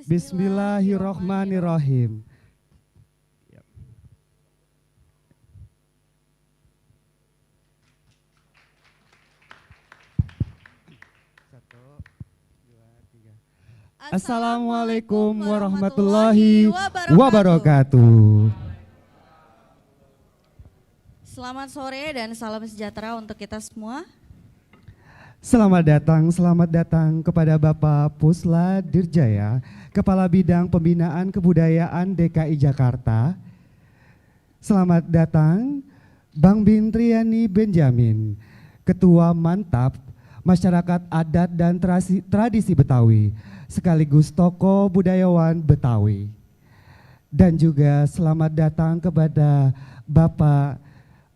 Bismillahirrohmanirrohim. Assalamualaikum warahmatullahi wabarakatuh. Selamat sore dan salam sejahtera untuk kita semua. Selamat datang kepada Bapak Pusla Dirjaya, Kepala Bidang Pembinaan Kebudayaan DKI Jakarta. Selamat datang Bang Bintriani Benjamin, Ketua Mantap Masyarakat Adat dan Tradisi Betawi, sekaligus tokoh budayawan Betawi. Dan juga selamat datang kepada Bapak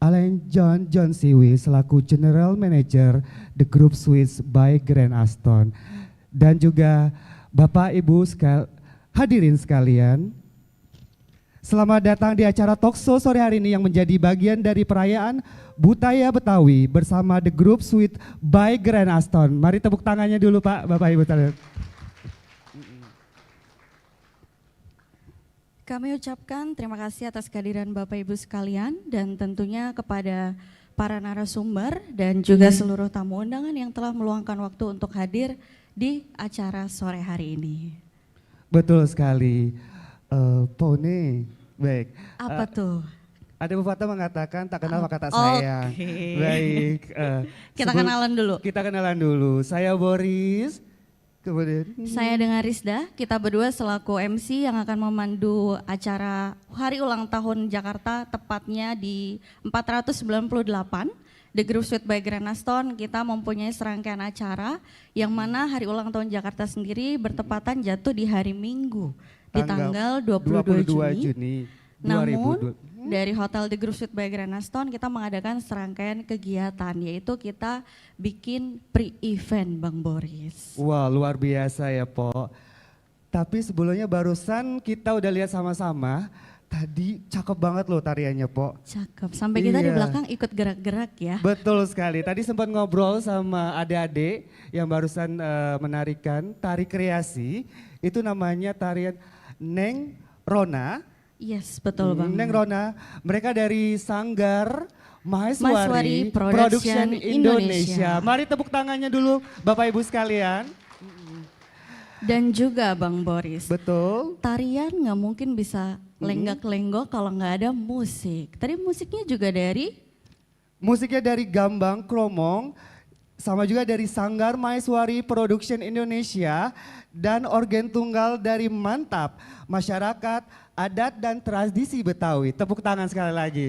Alain John Siwi selaku General Manager The Group Suites by Grand Aston. Dan juga Bapak Ibu hadirin sekalian, selamat datang di acara Talkshow sore hari ini yang menjadi bagian dari perayaan Budaya Betawi bersama The Group Suite by Grand Aston. Mari tepuk tangannya dulu Pak, Bapak Ibu sekalian. Kami ucapkan terima kasih atas kehadiran Bapak Ibu sekalian dan tentunya kepada para narasumber dan juga seluruh tamu undangan yang telah meluangkan waktu untuk hadir di acara sore hari ini. Betul sekali, Pone. Baik. Apa tuh? Ada pepatah mengatakan tak kenal maka tak sayang. Baik. Kita kenalan dulu. Kita kenalan dulu. Saya Boris. Kemudian saya dengan Rizda, kita berdua selaku MC yang akan memandu acara Hari Ulang Tahun Jakarta tepatnya di 498 The Group Suite by Grand Aston. Kita mempunyai serangkaian acara yang mana Hari Ulang Tahun Jakarta sendiri bertepatan jatuh di hari Minggu di tanggal 22 Juni. Namun dari Hotel The Group Suite by Grand Aston kita mengadakan serangkaian kegiatan, yaitu kita bikin pre-event Bang Boris. Wah, luar biasa ya Po. Tapi sebelumnya barusan kita udah lihat sama-sama, tadi cakep banget loh tariannya Po. Cakep, sampai kita di belakang ikut gerak-gerak ya. Betul sekali, tadi sempat ngobrol sama adik-adik yang barusan menarikan tari kreasi, itu namanya tarian Neng Rona. Yes, betul Bang. Neng Rona, mereka dari Sanggar Maheswari Production Indonesia. Mari tepuk tangannya dulu Bapak Ibu sekalian. Dan juga Bang Boris. Betul. Tarian nggak mungkin bisa lenggak-lenggok kalau nggak ada musik. Tadi musiknya juga dari? Musiknya dari Gambang Kromong, sama juga dari Sanggar Maheswari Production Indonesia, dan organ tunggal dari Mantap Masyarakat Adat dan Tradisi Betawi. Tepuk tangan sekali lagi.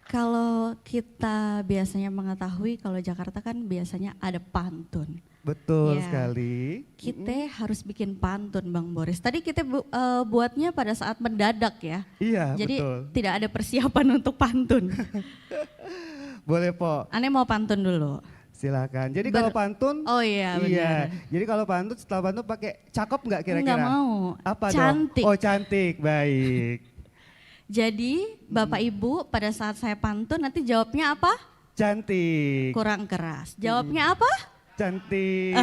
Kalau kita biasanya mengetahui kalau Jakarta kan biasanya ada pantun. Betul ya, sekali. Kita harus bikin pantun Bang Boris. Tadi kita buatnya pada saat mendadak ya. Iya, jadi betul. tidak ada persiapan untuk pantun. Boleh Po. Aneh mau pantun dulu. Silakan. Jadi kalau pantun, oh iya benar. Iya. Jadi kalau pantun setelah pantun pakai cakep nggak kira-kira? Nggak mau. Apa cantik. dong? Oh cantik, baik. Jadi Bapak Ibu pada saat saya pantun nanti jawabnya apa? Cantik. Kurang keras. Jawabnya apa? Cantik.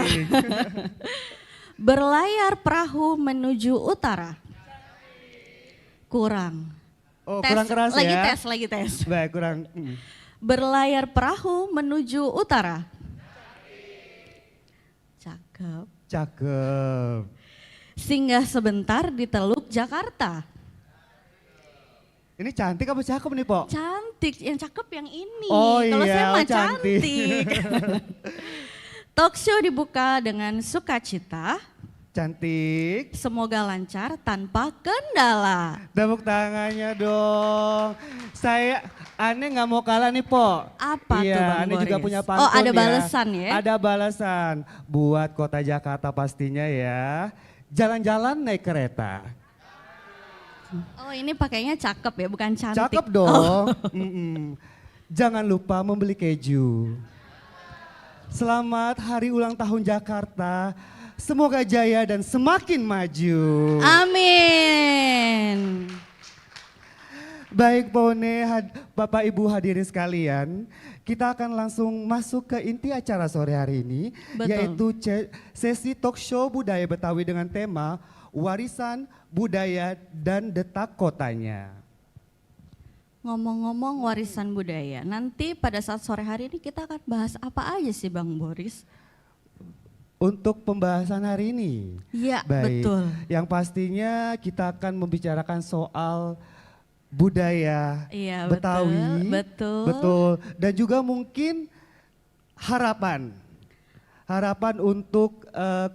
Berlayar perahu menuju utara. Kurang. Oh kurang keras ya? Lagi tes. Baik kurang. Berlayar perahu menuju utara. Cakep. Cakep. Singgah sebentar di Teluk Jakarta. Ini cantik apa cakep nih Po? Cantik, yang cakep yang ini. Oh kalau iya, saya mah cantik. cantik. Talk show dibuka dengan sukacita. Cantik. Semoga lancar tanpa kendala. Tepuk tangannya dong. Aneh nggak mau kalah nih Po. Apa iya, tuh Bang Aneh Boris? juga punya pantun. Oh ada ya. balasan ya? Ada balasan buat kota Jakarta pastinya ya. Jalan-jalan naik kereta. Oh ini pakainya cakep ya, bukan cantik. Cakep dong. Jangan lupa membeli keju. Selamat Hari Ulang Tahun Jakarta. Semoga jaya dan semakin maju. Amin. Baik Pone, Bapak Ibu hadirin sekalian, kita akan langsung masuk ke inti acara sore hari ini, Betul. yaitu sesi talk show budaya Betawi dengan tema Warisan Budaya dan Detak Kotanya. Ngomong-ngomong warisan budaya, nanti pada saat sore hari ini kita akan bahas apa aja sih Bang Boris? Untuk pembahasan hari ini, Iya, baik. betul. Yang pastinya kita akan membicarakan soal budaya Iya, Betawi, betul. betul, dan juga mungkin harapan untuk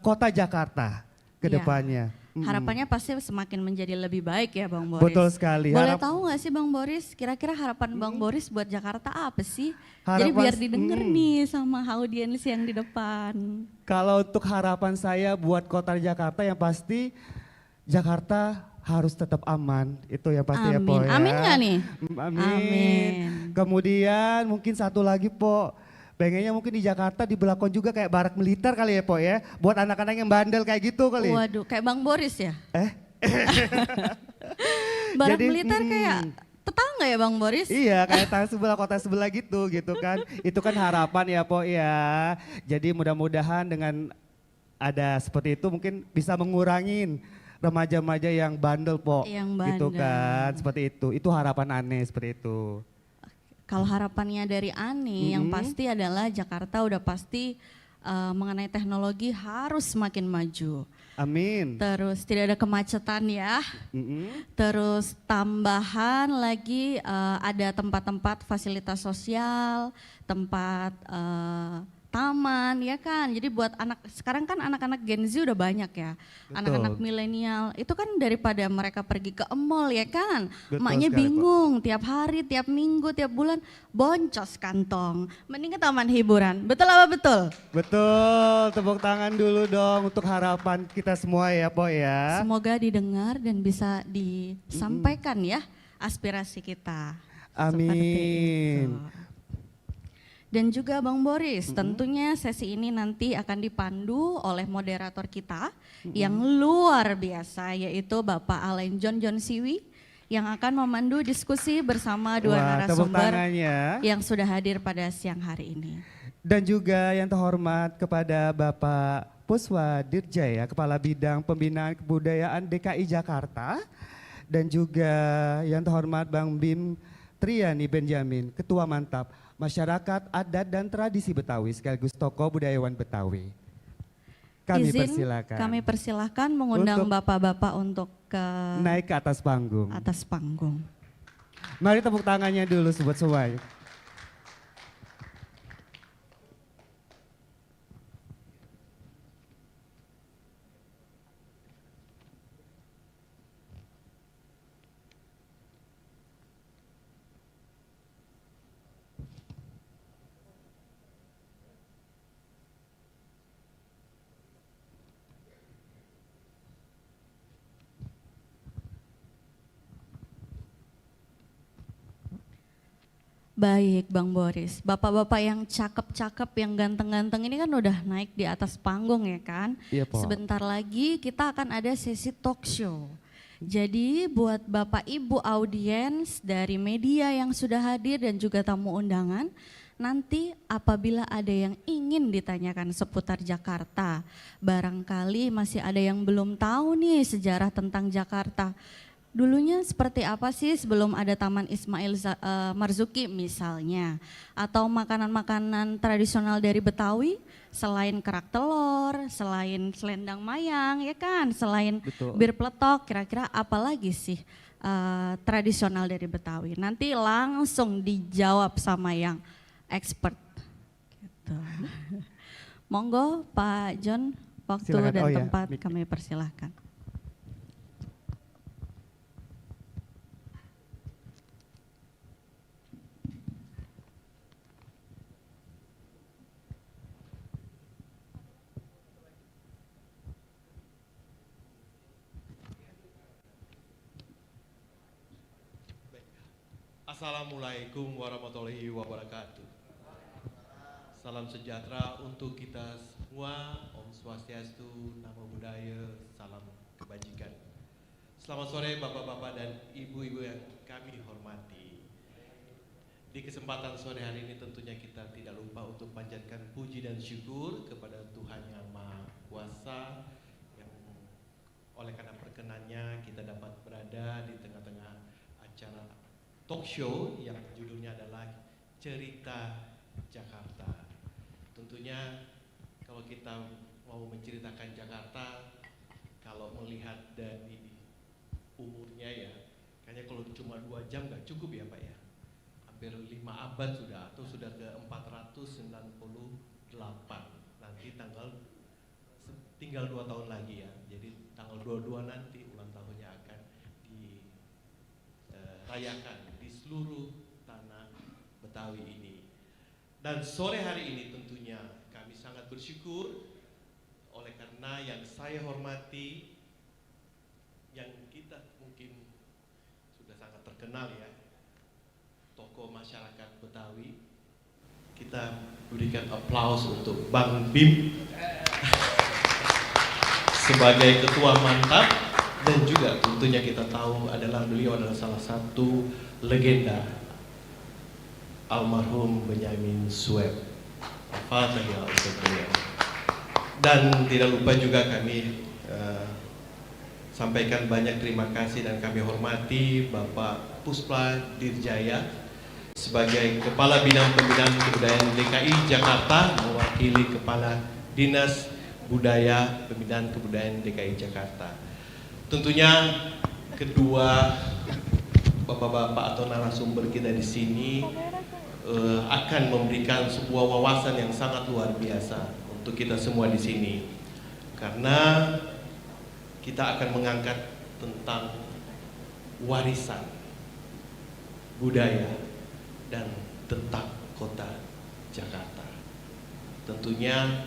kota Jakarta ke Iya. depannya. Harapannya pasti semakin menjadi lebih baik ya Bang Boris. Betul sekali. Boleh tahu nggak sih Bang Boris, kira-kira harapan Bang Boris buat Jakarta apa sih? Jadi Harapan- biar didengar nih sama audiens yang di depan. Kalau untuk harapan saya buat kota Jakarta yang pasti Jakarta harus tetap aman, itu yang pasti ya Po Amin. ya. Amin nggak nih? Amin. Amin. Kemudian mungkin satu lagi Po, pengennya mungkin di Jakarta diberlakukan juga kayak barak militer kali ya Po ya, buat anak-anak yang bandel kayak gitu kali. Waduh, kayak Bang Boris ya? Eh? Barak Jadi, militer kayak tetangga ya Bang Boris? Iya, kayak tang sebelah kota sebelah gitu kan. Itu kan harapan ya Po ya. Jadi mudah-mudahan dengan ada seperti itu mungkin bisa mengurangin remaja-remaja yang bandel Po. Yang Gitu bandel. kan, seperti itu. Itu harapan aneh seperti itu. Kalau harapannya dari Ani, yang pasti adalah Jakarta udah pasti mengenai teknologi harus semakin maju. Amin. Terus tidak ada kemacetan ya. Mm-mm. Terus tambahan lagi ada tempat-tempat fasilitas sosial, tempat taman ya kan. Jadi buat anak, sekarang kan anak-anak Gen Z udah banyak ya. Betul. Anak-anak milenial itu kan daripada mereka pergi ke mall ya kan. Betul Emaknya sekali, bingung tiap hari, tiap minggu, tiap bulan boncos kantong. Mending ke taman hiburan. Betul apa betul? Betul, tepuk tangan dulu dong untuk harapan kita semua ya Po ya. Semoga didengar dan bisa disampaikan ya aspirasi kita. Seperti Amin. itu. Dan juga Bang Boris, tentunya sesi ini nanti akan dipandu oleh moderator kita yang luar biasa, yaitu Bapak Alain John Siwi yang akan memandu diskusi bersama dua Wah, tepuk narasumber tangannya. yang sudah hadir pada siang hari ini. Dan juga yang terhormat kepada Bapak Puswa Dirjaya, Kepala Bidang Pembinaan Kebudayaan DKI Jakarta. Dan juga yang terhormat Bang Bim Triani Benjamin, Ketua Mantap Masyarakat Adat dan Tradisi Betawi sekaligus tokoh budayawan Betawi. Kami persilakan. Kami persilahkan mengundang Untuk bapak-bapak untuk ke naik ke atas panggung. atas panggung. Mari tepuk tangannya dulu buat semua. Baik Bang Boris, bapak-bapak yang cakep-cakep, yang ganteng-ganteng ini kan udah naik di atas panggung ya kan. Iya, Po. Sebentar lagi kita akan ada sesi talk show. Jadi buat bapak ibu audiens dari media yang sudah hadir dan juga tamu undangan, nanti apabila ada yang ingin ditanyakan seputar Jakarta, barangkali masih ada yang belum tahu nih sejarah tentang Jakarta. Dulunya seperti apa sih sebelum ada Taman Ismail Marzuki misalnya, atau makanan-makanan tradisional dari Betawi selain kerak telur, selain selendang mayang ya kan, selain Betul. bir peletok, kira-kira apa lagi sih tradisional dari Betawi? Nanti langsung dijawab sama yang expert. Gitu. Monggo Pak John, waktu Silakan. dan Oh ya, tempat mik. kami persilahkan. Assalamualaikum warahmatullahi wabarakatuh. Salam sejahtera untuk kita semua. Om Swastiastu, Namo Buddhaya, salam kebajikan. Selamat sore Bapak-Bapak dan Ibu-Ibu yang kami hormati. Di kesempatan sore hari ini tentunya kita tidak lupa untuk panjatkan puji dan syukur kepada Tuhan Yang Maha Kuasa, yang oleh karena perkenannya kita dapat berada di tengah-tengah acara talk show yang judulnya adalah Cerita Jakarta. Tentunya kalau kita mau menceritakan Jakarta, kalau melihat dari umurnya ya, kayaknya kalau cuma 2 jam nggak cukup ya Pak ya. Hampir 5 abad sudah, atau sudah ke 498. Nanti tinggal 2 tahun lagi ya. Jadi tanggal 22 nanti ulang tahunnya akan dirayakan di seluruh tanah Betawi ini. Dan sore hari ini tentunya kami sangat bersyukur oleh karena yang saya hormati, yang kita mungkin sudah sangat terkenal ya, tokoh masyarakat Betawi. Kita berikan aplaus untuk Bang Bim sebagai ketua mantap, dan juga tentunya kita tahu beliau adalah salah satu legenda, almarhum Benyamin Sueb. Al-Fatihah untuk beliau. Dan tidak lupa juga kami sampaikan banyak terima kasih dan kami hormati Bapak Puspla Dirjaya sebagai Kepala Bidang Pembinaan Kebudayaan DKI Jakarta, mewakili Kepala Dinas Budaya Pembinaan Kebudayaan DKI Jakarta. Tentunya kedua bapak-bapak atau narasumber kita di sini akan memberikan sebuah wawasan yang sangat luar biasa untuk kita semua di sini, karena kita akan mengangkat tentang warisan budaya dan tentang kota Jakarta. Tentunya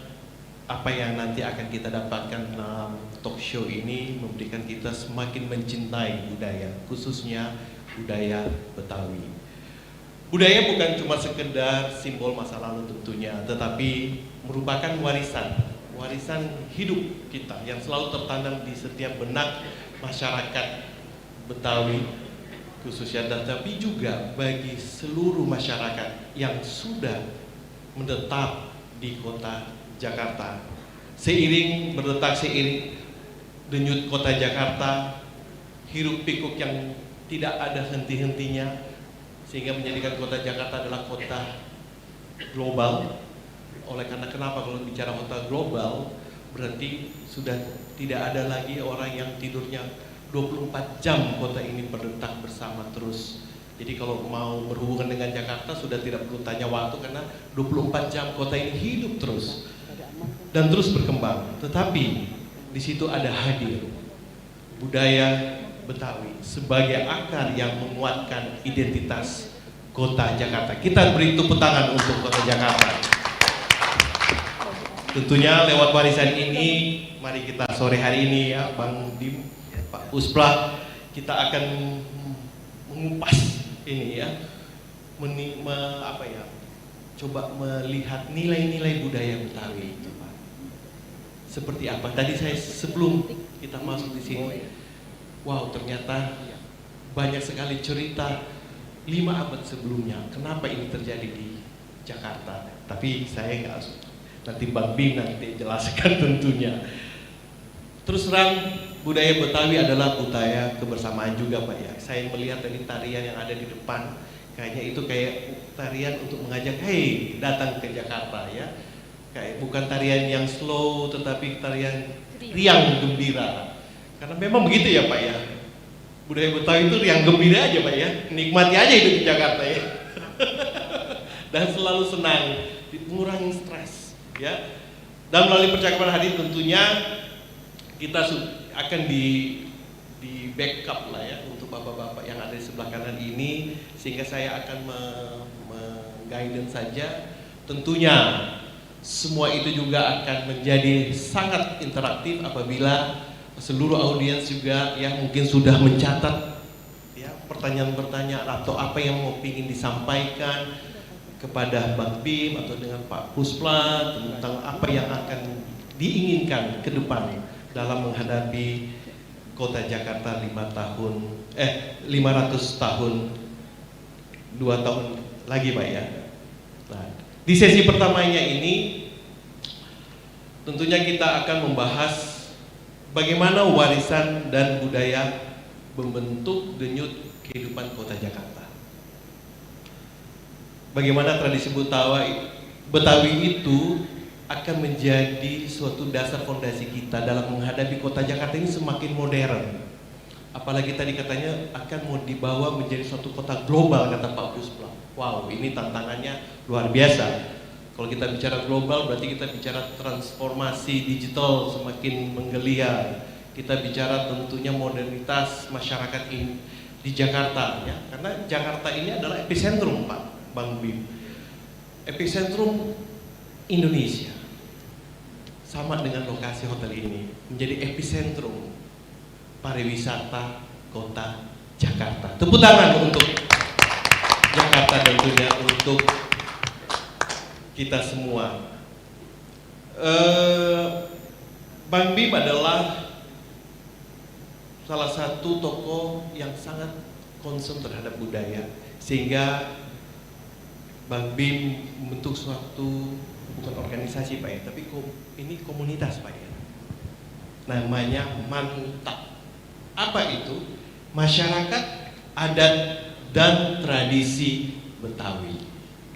apa yang nanti akan kita dapatkan dalam talk show ini memberikan kita semakin mencintai budaya, khususnya budaya Betawi. Budaya bukan cuma sekedar simbol masa lalu tentunya, tetapi merupakan warisan hidup kita yang selalu tertanam di setiap benak masyarakat Betawi khususnya, tetapi juga bagi seluruh masyarakat yang sudah menetap di kota Jakarta. Seiring denyut kota Jakarta, hiruk pikuk yang tidak ada henti-hentinya, sehingga menjadikan kota Jakarta adalah kota global. Oleh karena kenapa kalau bicara kota global, berarti sudah tidak ada lagi orang yang tidurnya 24 jam kota ini berdetak bersama terus. Jadi kalau mau berhubungan dengan Jakarta sudah tidak perlu tanya waktu, karena 24 jam kota ini hidup terus dan terus berkembang. Tetapi di situ ada hadir budaya Betawi sebagai akar yang menguatkan identitas kota Jakarta. Kita beri tepuk tangan untuk kota Jakarta. Tentunya lewat warisan ini, mari kita sore hari ini ya Bang Dim, Pak Puspla, kita akan mengupas ini ya, coba melihat nilai-nilai budaya Betawi itu Pak. Seperti apa? Tadi saya sebelum kita masuk di sini, wow, ternyata banyak sekali cerita 5 abad sebelumnya. Kenapa ini terjadi di Jakarta? Tapi saya nggak, nanti Bang Bim nanti jelaskan tentunya. Terus terang, budaya Betawi adalah budaya kebersamaan juga Pak ya. Saya melihat dari tarian yang ada di depan, kayaknya itu kayak tarian untuk mengajak, hey datang ke Jakarta ya. Kayak bukan tarian yang slow, tetapi tarian riang gembira. Karena memang begitu ya Pak ya. Budaya Betawi itu riang gembira aja Pak ya. Nikmati aja hidup di Jakarta ya. Dan selalu senang, mengurangi stres ya. Dan melalui percakapan hari tentunya kita akan di backup lah ya untuk bapak-bapak yang ada di sebelah kanan ini, sehingga saya akan guidance saja. Tentunya semua itu juga akan menjadi sangat interaktif apabila seluruh audiens juga yang mungkin sudah mencatat ya pertanyaan-pertanyaan atau apa yang mau ingin disampaikan kepada Bang Bim atau dengan Pak Puspla tentang apa yang akan diinginkan ke depan dalam menghadapi Kota Jakarta 500 tahun 2 tahun lagi Pak ya. Nah, di sesi pertamanya ini tentunya kita akan membahas bagaimana warisan dan budaya membentuk denyut kehidupan Kota Jakarta. Bagaimana tradisi Betawi itu akan menjadi suatu dasar fondasi kita dalam menghadapi Kota Jakarta ini semakin modern. Apalagi tadi katanya akan mau dibawa menjadi suatu kota global, kata Pak Puspa. Wow, ini tantangannya luar biasa. Kalau kita bicara global berarti kita bicara transformasi digital semakin menggeliat. Kita bicara tentunya modernitas masyarakat ini di Jakarta ya. Karena Jakarta ini adalah epicentrum Pak Bang Bim. Epicentrum Indonesia. Sama dengan lokasi hotel ini menjadi epicentrum pariwisata Kota Jakarta. Tepuk tangan untuk Jakarta tentunya, untuk kita semua. Bang Bim adalah salah satu tokoh yang sangat concern terhadap budaya, sehingga Bang Bim membentuk suatu, bukan organisasi Pak ya, tapi ini komunitas Pak ya, namanya Mantap. Apa itu? Masyarakat Adat dan Tradisi Betawi.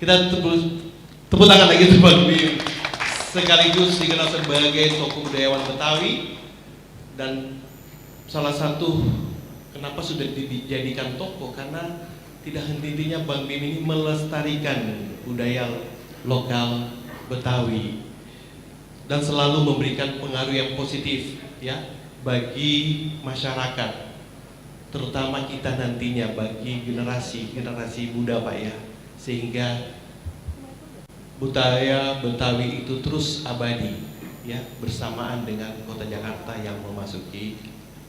Kita tepuk tangan lagi untuk Bang Bim, sekaligus dikenal sebagai tokoh budayawan Betawi, dan salah satu kenapa sudah dijadikan tokoh karena tidak henti-hentinya Bang Bim ini melestarikan budaya lokal Betawi dan selalu memberikan pengaruh yang positif ya bagi masyarakat, terutama kita nantinya, bagi generasi muda Pak ya, sehingga budaya Betawi itu terus abadi ya bersamaan dengan Kota Jakarta yang memasuki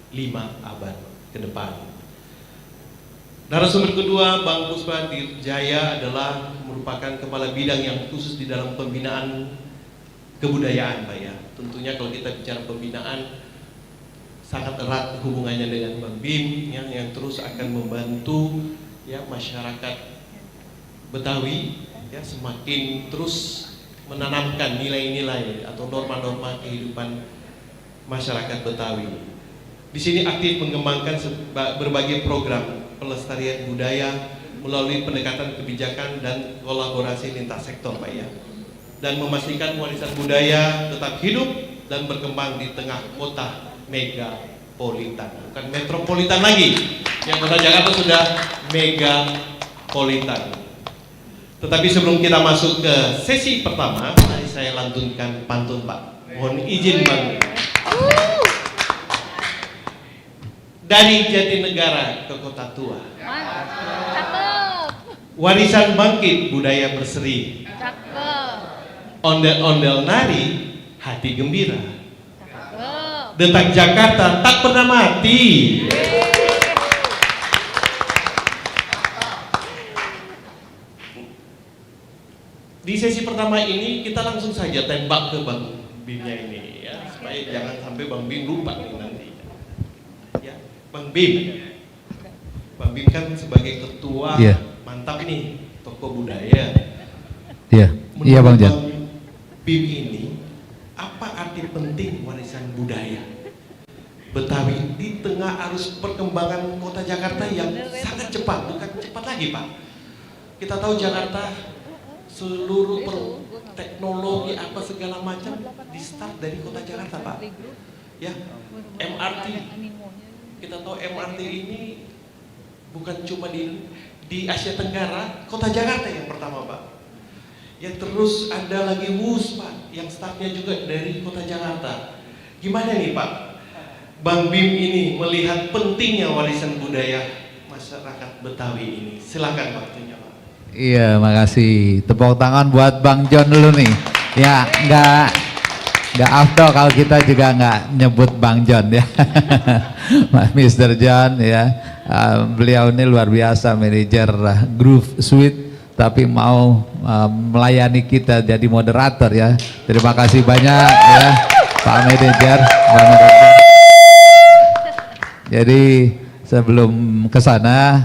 5 abad ke depan. Narasumber kedua, Bang Puspa Dirjaya adalah merupakan kepala bidang yang khusus di dalam pembinaan kebudayaan Pak ya. Tentunya kalau kita bicara pembinaan sangat erat hubungannya dengan Bang Bim yang terus akan membantu ya masyarakat Betawi ya semakin terus menanamkan nilai-nilai atau norma-norma kehidupan masyarakat Betawi. Di sini aktif mengembangkan berbagai program pelestarian budaya melalui pendekatan kebijakan dan kolaborasi lintas sektor Pak ya, dan memastikan warisan budaya tetap hidup dan berkembang di tengah kota megapolitan, bukan metropolitan lagi. Yang Kota Jakarta sudah megapolitan. Tetapi sebelum kita masuk ke sesi pertama, mari saya lantunkan pantun Pak. Mohon izin Bang. Dari Jatinegara ke Kota Tua. Warisan bangkit, budaya berseri. Ondel-ondel nari, hati gembira. Detak Jakarta tak pernah mati. Di sesi pertama ini kita langsung saja tembak ke Bang Bimnya ini ya, supaya jangan sampai Bang Bim lupa nih nanti. Ya, Bang Bim. Bang Bim kan sebagai ketua Mantap nih, tokoh budaya. Iya Bang Jan. Bim ini apa arti penting warisan budaya Betawi di tengah arus perkembangan Kota Jakarta yang sangat cepat, bukan cepat lagi Pak. Kita tahu Jakarta seluruh teknologi apa segala macam di start dari Kota Jakarta Pak. Ya, MRT. Kita tahu MRT ini bukan cuma di Asia Tenggara, Kota Jakarta yang pertama Pak. Ya terus ada lagi WUS Pak, yang startnya juga dari Kota Jakarta. Gimana nih Pak, Bang Bim ini melihat pentingnya warisan budaya masyarakat Betawi ini? Silakan waktunya Pak. Iya, makasih. Tepuk tangan buat Bang John dulu nih. Ya, nggak afdol kalau kita juga nggak nyebut Bang John ya. Mr. John ya, beliau ini luar biasa, manajer Groove Suite, tapi mau melayani kita jadi moderator ya. Terima kasih banyak ya Pak Manajer, Bang Manajer. Jadi sebelum ke sana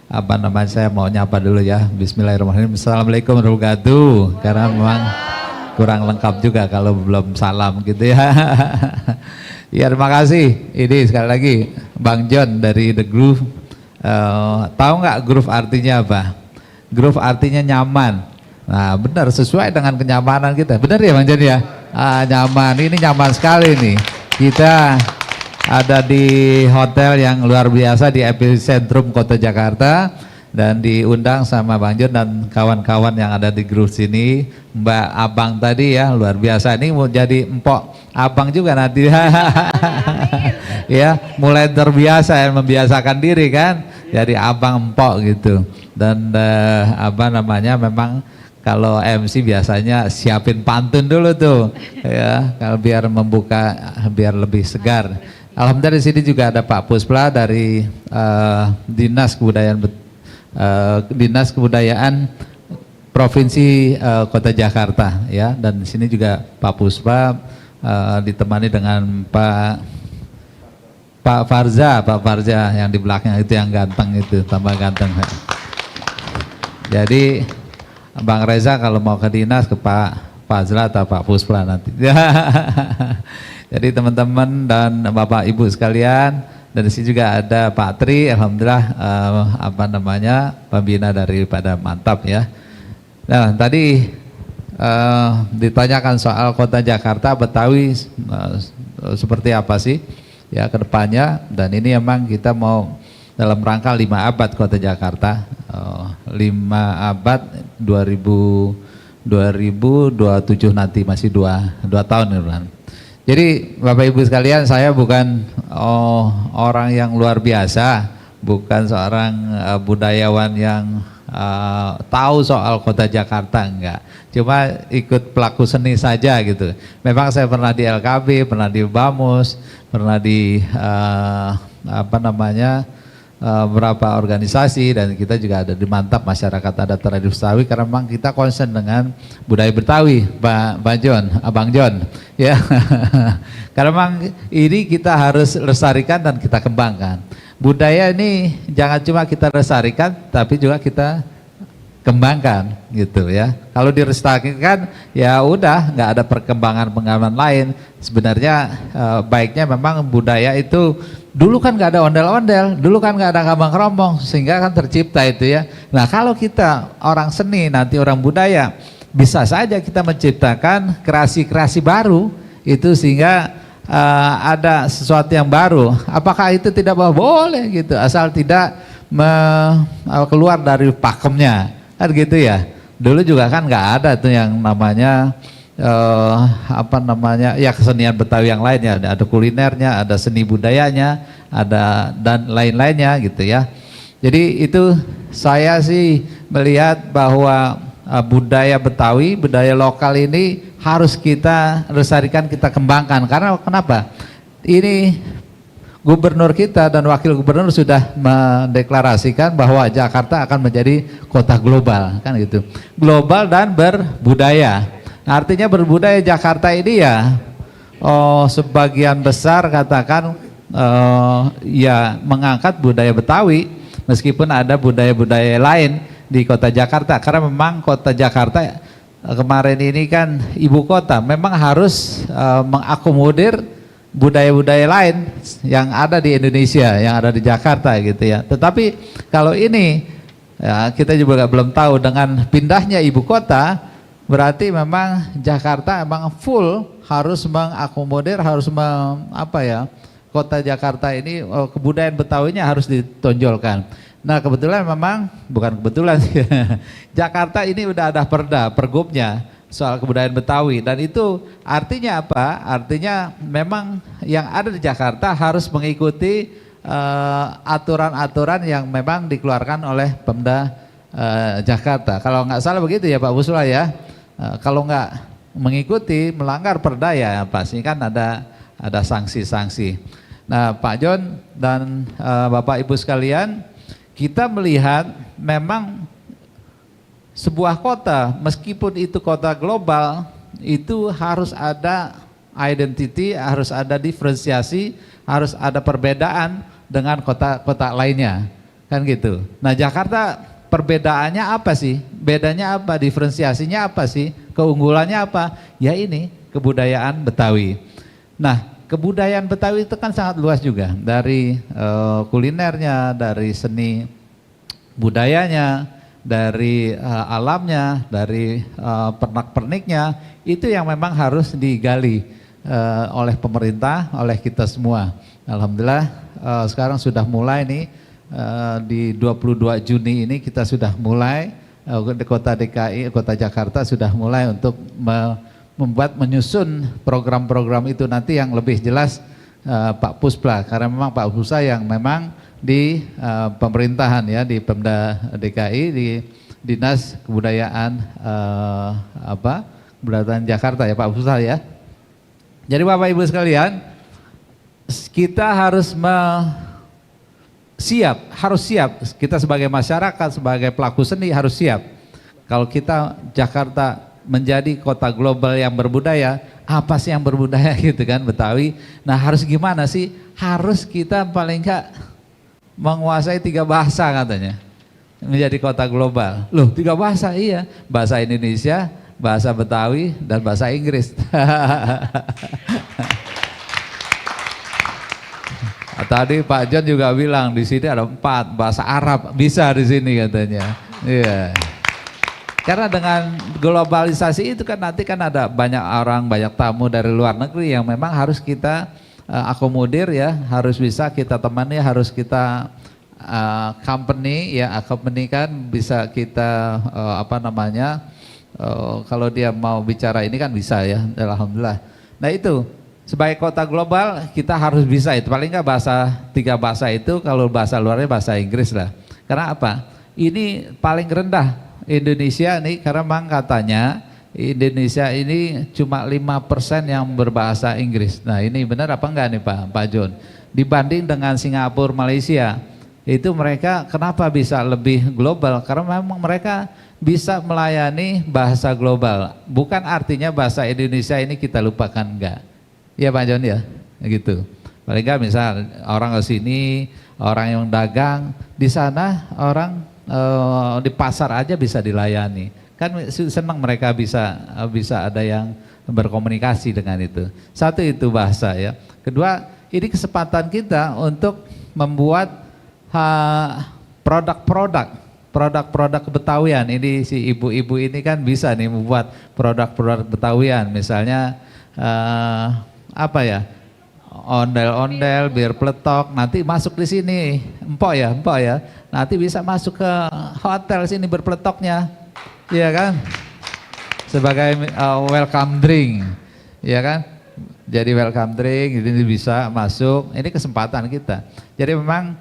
apa namanya, saya mau nyapa dulu ya. Bismillahirrahmanirrahim. Assalamualaikum warahmatullahi wabarakatuh. Karena memang kurang lengkap juga kalau belum salam gitu ya. Ya, terima kasih. Ini sekali lagi Bang John dari The Groove. Tahu nggak groove artinya apa? Groove artinya nyaman. Nah, benar, sesuai dengan kenyamanan kita. Benar ya Bang John ya? Nyaman. Ini nyaman sekali nih. Kita ada di hotel yang luar biasa di epicentrum kota Jakarta, dan diundang sama Bang John dan kawan-kawan yang ada di grup sini. Mbak Abang tadi ya, luar biasa. Ini mau jadi empok Abang juga nanti. Ya, mulai terbiasa ya, membiasakan diri kan, jadi abang empok gitu. Dan apa namanya, memang kalau MC biasanya siapin pantun dulu tuh ya, kalau biar membuka, biar lebih segar. Alhamdulillah di sini juga ada Pak Puspla dari Dinas Kebudayaan Provinsi Kota Jakarta ya, dan di sini juga Pak Puspa ditemani dengan Pak Farza yang di belakang itu, yang ganteng itu, tambah ganteng. Jadi Bang Reza kalau mau ke dinas ke Pak Fazla atau Pak Puspla nanti. Jadi teman-teman dan Bapak Ibu sekalian, dan di sini juga ada Pak Tri, alhamdulillah apa namanya, pembina daripada Mantap ya. Nah, tadi ditanyakan soal kota Jakarta Betawi seperti apa sih ya ke depannya, dan ini memang kita mau dalam rangka 5 abad kota Jakarta, 5 abad 2027 nanti, masih 2 tahun kan. Jadi Bapak Ibu sekalian, saya bukan orang yang luar biasa, bukan seorang budayawan yang tahu soal kota Jakarta, enggak. Cuma ikut pelaku seni saja gitu. Memang saya pernah di LKB, pernah di Bamus, pernah di apa namanya, beberapa organisasi, dan kita juga ada di Mantap Masyarakat Adat Tradisi Betawi, karena memang kita concern dengan budaya Betawi, Abang John ya. Karena memang ini kita harus lestarikan dan kita kembangkan. Budaya ini jangan cuma kita lestarikan, tapi juga kita kembangkan gitu ya. Kalau dilestarikan ya udah, nggak ada perkembangan lain. Sebenarnya baiknya memang budaya itu dulu kan nggak ada ondel-ondel, dulu kan nggak ada ngambang-kerombong, sehingga kan tercipta itu ya. Nah, kalau kita orang seni, nanti orang budaya, bisa saja kita menciptakan kreasi-kreasi baru itu, sehingga ada sesuatu yang baru. Apakah itu tidak boleh gitu, asal tidak keluar dari pakemnya kan gitu ya. Dulu juga kan nggak ada tuh yang namanya apa namanya ya, kesenian Betawi yang lainnya, ada kulinernya, ada seni budayanya, ada dan lain-lainnya gitu ya. Jadi itu saya sih melihat bahwa budaya Betawi, budaya lokal ini harus kita lestarikan, kita kembangkan. Karena kenapa? Ini gubernur kita dan wakil gubernur sudah mendeklarasikan bahwa Jakarta akan menjadi kota global, kan gitu. Global dan berbudaya. Artinya berbudaya Jakarta ini ya, sebagian besar katakan ya mengangkat budaya Betawi, meskipun ada budaya-budaya lain di kota Jakarta. Karena memang kota Jakarta kemarin ini kan ibu kota, memang harus mengakomodir budaya-budaya lain yang ada di Indonesia, yang ada di Jakarta gitu ya. Tetapi kalau ini ya, kita juga belum tahu, dengan pindahnya ibu kota, berarti memang Jakarta memang full harus mengakomodir, harus apa ya, kota Jakarta ini kebudayaan Betawinya harus ditonjolkan. Nah, kebetulan memang, bukan kebetulan Jakarta ini udah ada pergubnya soal kebudayaan Betawi, dan itu artinya apa? Artinya memang yang ada di Jakarta harus mengikuti aturan-aturan yang memang dikeluarkan oleh Pemda Jakarta. Kalau nggak salah begitu ya Pak Busla ya. Kalau nggak mengikuti, melanggar perda ya pasti kan ada sanksi-sanksi. Nah, Pak John dan Bapak Ibu sekalian, kita melihat memang sebuah kota, meskipun itu kota global, itu harus ada identity, harus ada diferensiasi, harus ada perbedaan dengan kota-kota lainnya, kan gitu. Nah Jakarta perbedaannya apa sih? Bedanya apa? Diferensiasinya apa sih? Keunggulannya apa? Ya ini kebudayaan Betawi. Nah kebudayaan Betawi itu kan sangat luas juga, dari kulinernya, dari seni budayanya, dari alamnya, dari pernak-perniknya, itu yang memang harus digali oleh pemerintah, oleh kita semua. Alhamdulillah sekarang sudah mulai nih, di 22 Juni ini kita sudah mulai, di kota DKI, kota Jakarta sudah mulai untuk menyusun program-program itu. Nanti yang lebih jelas Pak Puspla, karena memang Pak Puspa yang memang di pemerintahan ya, di Pemda DKI, di Dinas Kebudayaan Kebudayaan Jakarta ya Pak Puspa ya. Jadi Bapak Ibu sekalian, kita harus siap, kita sebagai masyarakat, sebagai pelaku seni harus siap. Kalau kita Jakarta menjadi kota global yang berbudaya, apa sih yang berbudaya gitu kan, Betawi. Nah harus gimana sih? Harus kita paling enggak menguasai 3 bahasa katanya, menjadi kota global. Loh 3 bahasa? Iya, bahasa Indonesia, bahasa Betawi, dan bahasa Inggris. Tadi Pak John juga bilang di sini ada 4 bahasa Arab, bisa di sini katanya. Iya. Karena dengan globalisasi itu kan nanti kan ada banyak orang, banyak tamu dari luar negeri yang memang harus kita akomodir ya, harus bisa kita temani, harus kita accompany kan, bisa kita kalau dia mau bicara ini kan bisa ya, alhamdulillah. Nah itu sebagai kota global kita harus bisa itu, paling nggak 3 bahasa itu, kalau bahasa luarnya bahasa Inggris lah. Karena apa? Ini paling rendah Indonesia nih, karena memang katanya Indonesia ini cuma 5% yang berbahasa Inggris. Nah ini benar apa enggak nih Pak John? Dibanding dengan Singapura, Malaysia, itu mereka kenapa bisa lebih global? Karena memang mereka bisa melayani bahasa global. Bukan artinya bahasa Indonesia ini kita lupakan, enggak. Iya Pak John ya, gitu. Paling enggak misal orang ke sini, orang yang dagang di sana, orang di pasar aja bisa dilayani. Kan senang mereka bisa ada yang berkomunikasi dengan itu. Satu itu bahasa ya. Kedua, ini kesempatan kita untuk membuat produk-produk Betawian. Ini si ibu-ibu ini kan bisa nih membuat produk-produk Betawian. Misalnya ondel-ondel, bir peletok, nanti masuk di sini, empok ya, nanti bisa masuk ke hotel sini berpeletoknya, iya kan, sebagai welcome drink, iya kan, jadi welcome drink, ini bisa masuk, ini kesempatan kita. Jadi memang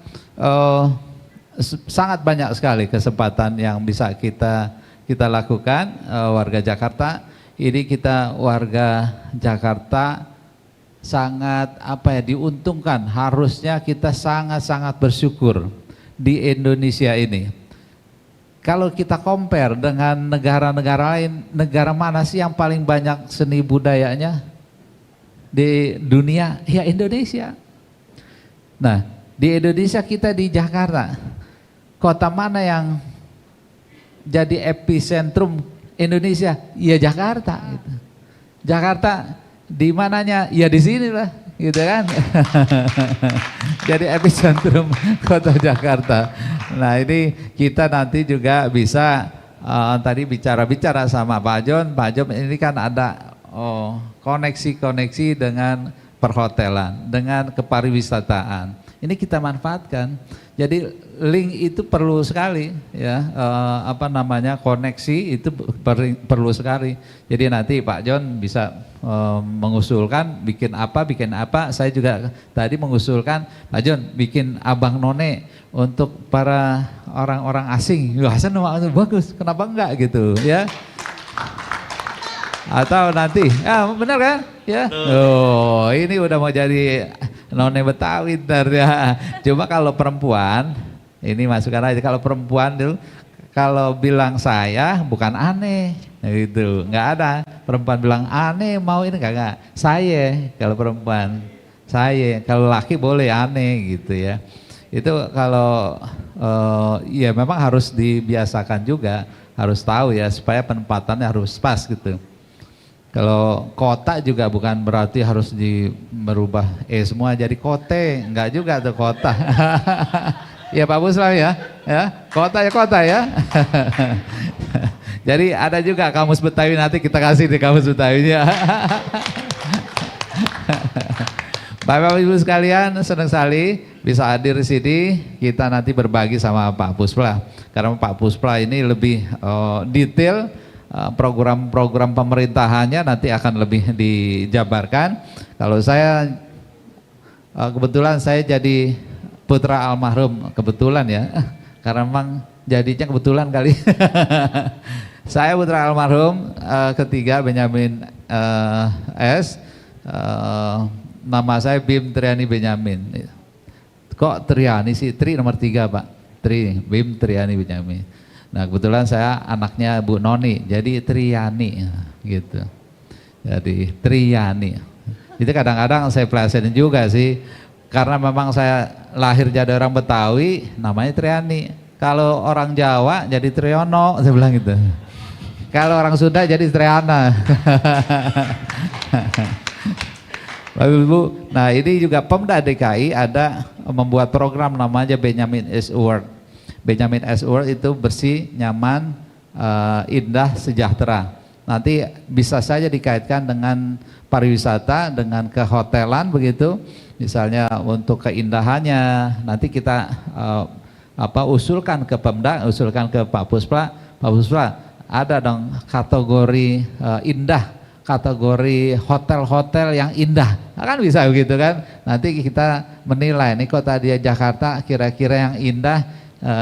sangat banyak sekali kesempatan yang bisa kita lakukan, warga Jakarta. Ini kita warga Jakarta sangat diuntungkan, harusnya kita sangat-sangat bersyukur di Indonesia ini. Kalau kita compare dengan negara-negara lain, negara mana sih yang paling banyak seni budayanya di dunia? Ya Indonesia. Nah di Indonesia, kita di Jakarta, kota mana yang jadi epicentrum Indonesia? Ya Jakarta gitu. Jakarta di mananya? Ya di sinilah, gitu kan. Jadi epicentrum kota Jakarta. Nah ini kita nanti juga bisa tadi bicara sama Pak John. Pak John ini kan ada koneksi-koneksi dengan perhotelan, dengan kepariwisataan. Ini kita manfaatkan. Jadi link itu perlu sekali ya, koneksi itu perlu sekali. Jadi nanti Pak John bisa mengusulkan bikin apa. Saya juga tadi mengusulkan Pak John bikin abang none untuk para orang-orang asing. Wah, bagus, kenapa enggak gitu ya? Atau nanti, benar kan? Ya. Oh, ini udah mau jadi none Betawi ntar ya. Cuma kalau perempuan, ini masukkan aja, kalau perempuan dulu, kalau bilang saya bukan aneh, gitu, nggak ada. perempuan bilang aneh mau ini enggak. Saya kalau perempuan, saya kalau laki boleh aneh gitu ya. Itu kalau ya memang harus dibiasakan juga, harus tahu ya supaya penempatannya harus pas gitu. Kalau kota juga bukan berarti harus merubah semua jadi kote, enggak juga tuh kota. Ya Pak Buslam ya, kota ya kota ya. Jadi ada juga kamus Betawi, nanti kita kasih di kamus Betawinya. Bapak Ibu sekalian, senang sekali bisa hadir di sini. Kita nanti berbagi sama Pak Puspla, karena Pak Puspla ini lebih detail. Program-program pemerintahannya nanti akan lebih dijabarkan. Kalau saya kebetulan saya jadi putra almarhum, kebetulan ya, karena memang jadinya kebetulan kali. Saya putra almarhum ketiga Benyamin S. Nama saya Bim Triani Benyamin. Kok Triani sih? Tri nomor 3 Pak. Tri, Bim Triani Benyamin. Nah kebetulan saya anaknya Bu Noni, jadi Triani gitu. Jadi Triani. Itu kadang-kadang saya pelesetin juga sih, karena memang saya lahir jadi orang Betawi, namanya Triani. Kalau orang Jawa jadi Triyono, saya bilang gitu. Kalau orang Sunda jadi Triana. Bapak Ibu, nah ini juga Pemda DKI ada membuat program namanya Benyamin S Award. Benyamin S Award itu bersih, nyaman, indah, sejahtera. Nanti bisa saja dikaitkan dengan pariwisata, dengan kehotelan begitu. Misalnya untuk keindahannya, nanti kita usulkan ke Pemda, usulkan ke Pak Puspla. Pak Puspla, ada dong kategori indah, kategori hotel-hotel yang indah, kan bisa begitu kan? Nanti kita menilai nih kota di Jakarta kira-kira yang indah.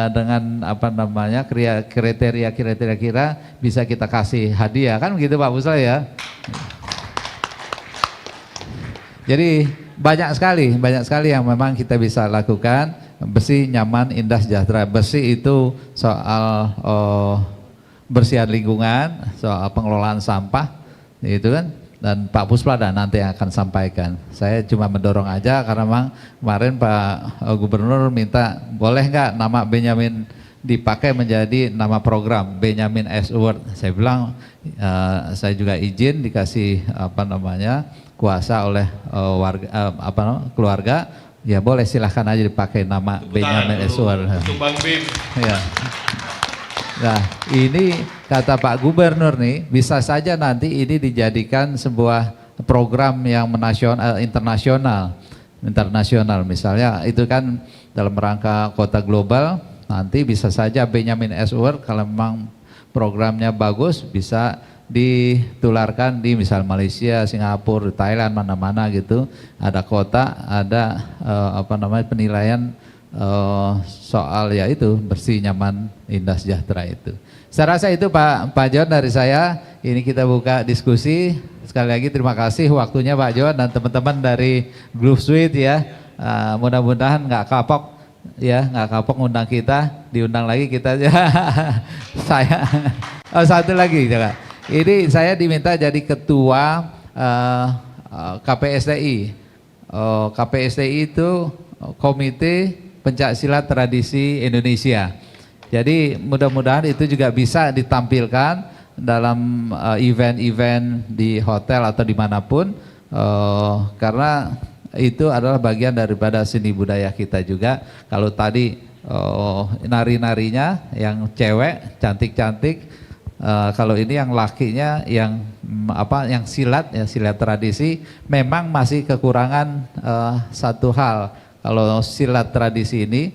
Dengan apa namanya kriteria kira bisa kita kasih hadiah, kan begitu Pak Pusla ya. Jadi banyak sekali yang memang kita bisa lakukan. Bersih, nyaman, indah, sejahtera. Bersih itu soal bersihan lingkungan, soal pengelolaan sampah, itu kan. Dan Pak Puspla nanti akan sampaikan. Saya cuma mendorong aja karena memang kemarin Pak Gubernur minta boleh nggak nama Benyamin dipakai menjadi nama program Benyamin S Award. Saya bilang saya juga izin dikasih kuasa oleh keluarga. Ya boleh, silahkan aja dipakai nama Benyamin S Award. Untuk Bang Bim. Ya. Nah ini kata Pak Gubernur nih, bisa saja nanti ini dijadikan sebuah program yang internasional. Misalnya itu kan dalam rangka kota global, nanti bisa saja Benyamin S Award kalau memang programnya bagus bisa ditularkan di misal Malaysia, Singapura, Thailand, mana-mana gitu. Ada kota, ada penilaian soal ya itu bersih, nyaman, indah, sejahtera itu. Saya rasa itu Pak John dari saya. Ini kita buka diskusi. Sekali lagi terima kasih waktunya Pak John dan teman-teman dari Groove Suite ya. Mudah-mudahan nggak kapok ya, nggak kapok undang kita, diundang lagi kita. Saya satu lagi juga. Ini saya diminta jadi ketua KPSTI. KPSTI itu Komite Pencaksilat Tradisi Indonesia. Jadi mudah-mudahan itu juga bisa ditampilkan dalam event-event di hotel atau dimanapun, karena itu adalah bagian daripada seni budaya kita juga. Kalau tadi nari-narinya yang cewek cantik-cantik, kalau ini yang lakinya yang silat ya, silat tradisi, memang masih kekurangan satu hal. Kalau silat tradisi ini,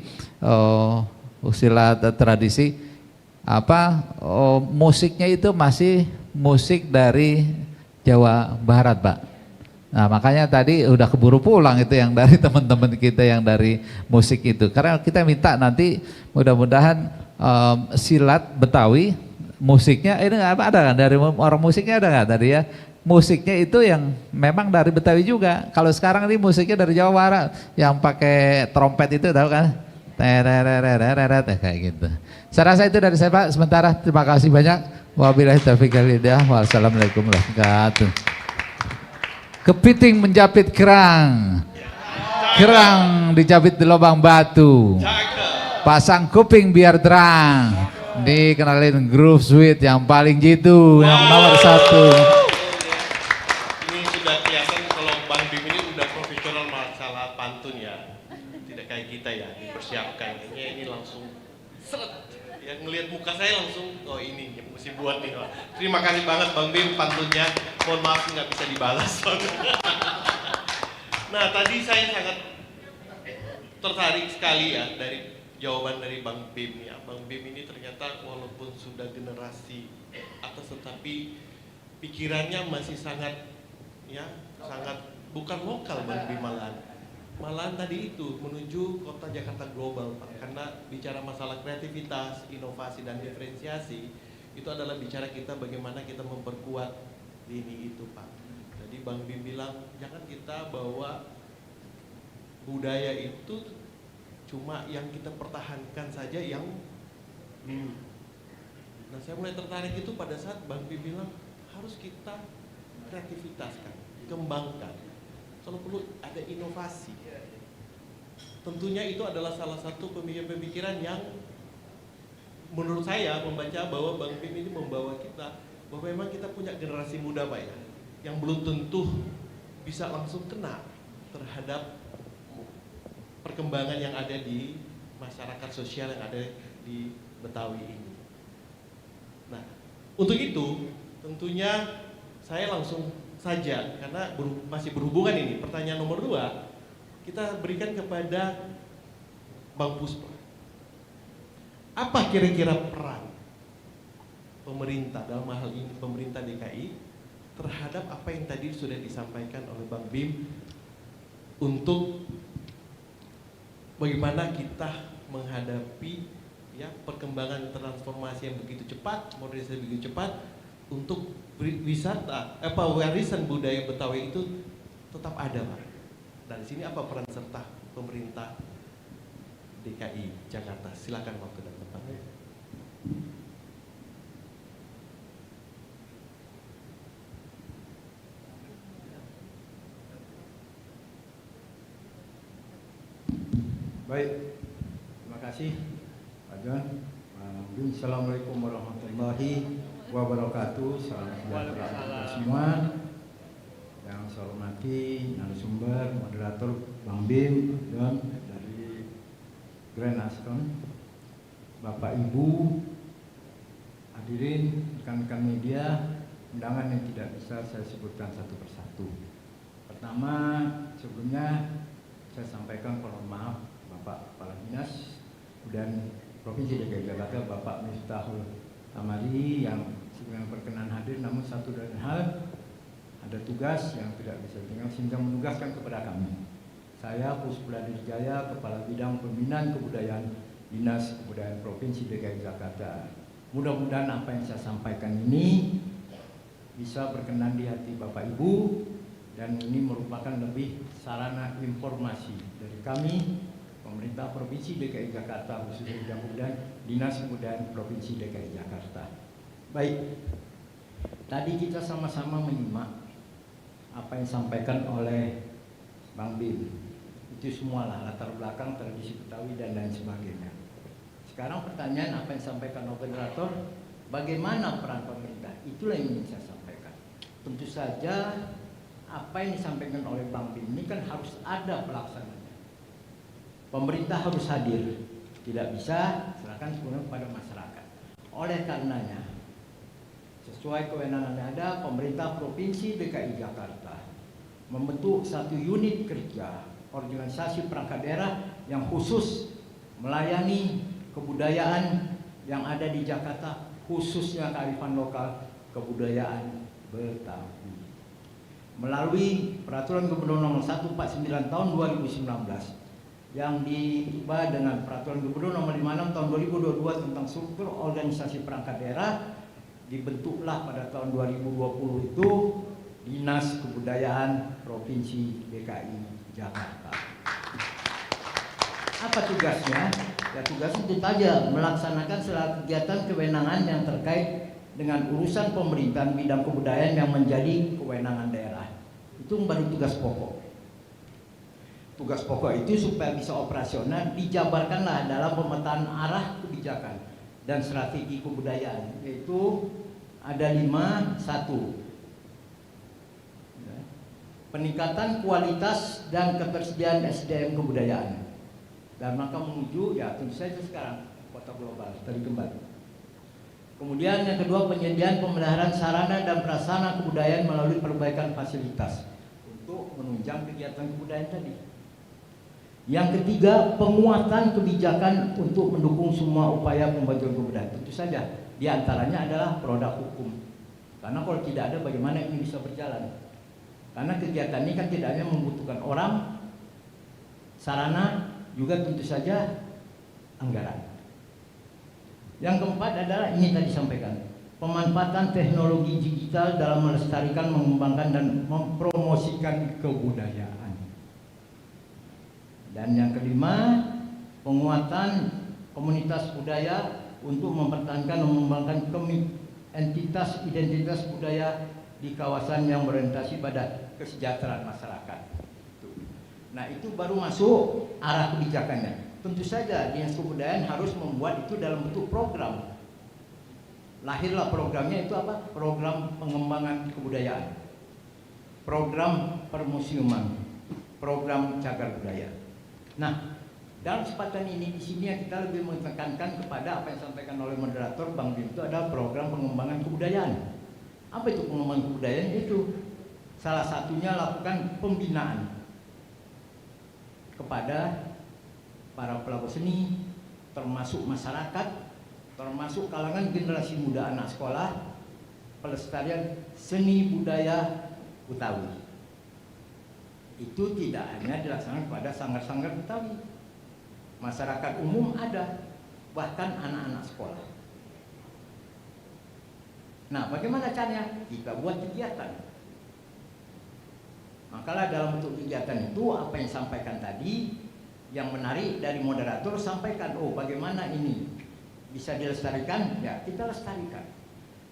silat tradisi musiknya itu masih musik dari Jawa Barat, Pak. Nah makanya tadi udah keburu pulang itu yang dari teman-teman kita yang dari musik itu. Karena kita minta nanti mudah-mudahan silat Betawi musiknya ini ada kan dari orang musiknya ada nggak tadi ya? Musiknya itu yang memang dari Betawi juga. Kalau sekarang ini musiknya dari Jawa Barat yang pakai trompet itu, tahu kan? Kayak gitu. Saya rasa itu dari saya Pak. Sementara terima kasih banyak. Wabillahi taufiq wal hidayah. Wassalamualaikum warahmatullahi wabarakatuh. Kepiting menjapit kerang. Kerang dijapit di lubang batu. Pasang kuping biar terang. Dikenalin grup Sweet yang paling jitu, yang nomor 1. Ini sudah kelihatan kalau Bang Bim ini udah profesional masalah pantun ya. Tidak kayak kita ya, dipersiapkan. Ini langsung seret. Ya ngelihat muka saya langsung, oh ini yang mesti buat nih. Oh. Terima kasih banget Bang Bim pantunnya. Mohon maaf nggak bisa dibalas. Nah tadi saya sangat tertarik sekali ya dari jawaban dari Bang Bim ya. Bang Bim ini ternyata walaupun sudah generasi atas tetapi pikirannya masih sangat ya sangat bukan lokal Bang Bim malahan tadi itu menuju kota Jakarta global Pak. Karena bicara masalah kreativitas, inovasi dan diferensiasi itu adalah bicara kita bagaimana kita memperkuat ini itu Pak. Jadi Bang Bim bilang jangan kita bawa budaya itu cuma yang kita pertahankan saja yang dulu. Nah saya mulai tertarik itu pada saat Bang Bim bilang harus kita kreativitaskan, kembangkan. Kalau perlu ada inovasi. Tentunya itu adalah salah satu pemikiran-pemikiran yang menurut saya membaca bahwa Bang Bim ini membawa kita bahwa memang kita punya generasi muda Pak ya, yang belum tentu bisa langsung kena terhadap perkembangan yang ada di masyarakat sosial yang ada di Betawi ini. Nah, untuk itu tentunya saya langsung saja karena masih berhubungan ini. Pertanyaan nomor 2 kita berikan kepada Bang Puspa. Apa kira-kira peran pemerintah dalam hal ini pemerintah DKI terhadap apa yang tadi sudah disampaikan oleh Bang Bim untuk bagaimana kita menghadapi ya perkembangan transformasi yang begitu cepat, modernisasi begitu cepat untuk wisata warisan budaya Betawi itu tetap ada Pak. Dan di sini apa peran serta pemerintah DKI Jakarta? Silakan waktu dan tempatnya. Baik, terima kasih Pak John. Assalamualaikum warahmatullahi wabarakatuh. Salam sejahtera untuk semua. Yang saya hormati narasumber, moderator Bang Bim, John dari Grand Aston, Bapak Ibu, hadirin, rekan-rekan media, undangan yang tidak bisa saya sebutkan satu persatu. Pertama, sebelumnya saya sampaikan permohonan maaf Bapak Kepala Dinas dan Provinsi DKI Jakarta Bapak Miftahul Tamari yang sebenarnya berkenan hadir, namun satu dan hal ada tugas yang tidak bisa ditinggal sehingga menugaskan kepada kami. Saya Puspa Dirjaya, Kepala Bidang Pembinaan Kebudayaan Dinas Kebudayaan Provinsi DKI Jakarta. Mudah-mudahan apa yang saya sampaikan ini bisa berkenan di hati Bapak Ibu dan ini merupakan lebih sarana informasi dari kami pemerintah Provinsi DKI Jakarta khususnya bidang kebudayaan Dinas Kebudayaan Provinsi DKI Jakarta. Baik, tadi kita sama-sama menyimak apa yang disampaikan oleh Bang Bim. Itu semualah latar belakang tradisi Betawi dan lain sebagainya. Sekarang pertanyaan apa yang disampaikan moderator, bagaimana peran pemerintah? Itulah yang ingin saya sampaikan. Tentu saja apa yang disampaikan oleh Bang Bim ini kan harus ada pelaksanaan. Pemerintah harus hadir, tidak bisa serahkan sepenuhnya kepada masyarakat. Oleh karenanya, sesuai kewenangan yang ada, pemerintah Provinsi DKI Jakarta membentuk satu unit kerja organisasi perangkat daerah yang khusus melayani kebudayaan yang ada di Jakarta, khususnya kearifan lokal kebudayaan Betawi. Melalui Peraturan Gubernur Nomor 149 Tahun 2019 yang diubah dengan Peraturan Gubernur Nomor 56 Tahun 2022 tentang struktur organisasi perangkat daerah, dibentuklah pada tahun 2020 itu Dinas Kebudayaan Provinsi DKI Jakarta. Apa tugasnya? Ya tugasnya itu saja melaksanakan segala kegiatan kewenangan yang terkait dengan urusan pemerintahan bidang kebudayaan yang menjadi kewenangan daerah. Itu baru tugas pokok. Tugas pokok itu supaya bisa operasional dijabarkanlah dalam pemetaan arah kebijakan dan strategi kebudayaan, yaitu ada 5. 1. Peningkatan kualitas dan ketersediaan SDM kebudayaan dan maka menuju ya tentu saja sekarang kota global tadi kembali. Kemudian yang kedua, penyediaan pemeliharaan sarana dan prasarana kebudayaan melalui perbaikan fasilitas untuk menunjang kegiatan kebudayaan tadi. Yang ketiga, penguatan kebijakan untuk mendukung semua upaya pembajuan kebudayaan. Tentu saja diantaranya adalah produk hukum. Karena kalau tidak ada bagaimana ini bisa berjalan? Karena kegiatan ini kan tidak hanya membutuhkan orang, sarana, juga tentu saja anggaran. Yang keempat adalah ini tadi sampaikan, pemanfaatan teknologi digital dalam melestarikan, mengembangkan dan mempromosikan kebudayaan. Dan yang kelima, penguatan komunitas budaya untuk mempertahankan dan mengembangkan entitas identitas budaya di kawasan yang berorientasi pada kesejahteraan masyarakat. Nah, itu baru masuk arah kebijakannya. Tentu saja Dinas Kebudayaan harus membuat itu dalam bentuk program. Lahirlah programnya itu apa? Program pengembangan kebudayaan, program permusiuman, program cagar budaya. Nah, dalam kesempatan ini di sini yang kita lebih menekankan kepada apa yang disampaikan oleh moderator Bang Bim, itu adalah program pengembangan kebudayaan. Apa itu pengembangan kebudayaan? Itu salah satunya lakukan pembinaan kepada para pelaku seni, termasuk masyarakat, termasuk kalangan generasi muda anak sekolah, pelestarian seni budaya Betawi. Itu tidak hanya dilaksanakan pada sanggar-sanggar Betawi, masyarakat umum ada, bahkan anak-anak sekolah. Nah, bagaimana caranya? Kita buat kegiatan. Makalah dalam bentuk kegiatan itu apa yang disampaikan tadi, yang menarik dari moderator sampaikan, oh bagaimana ini bisa dilestarikan? Ya, kita lestarikan.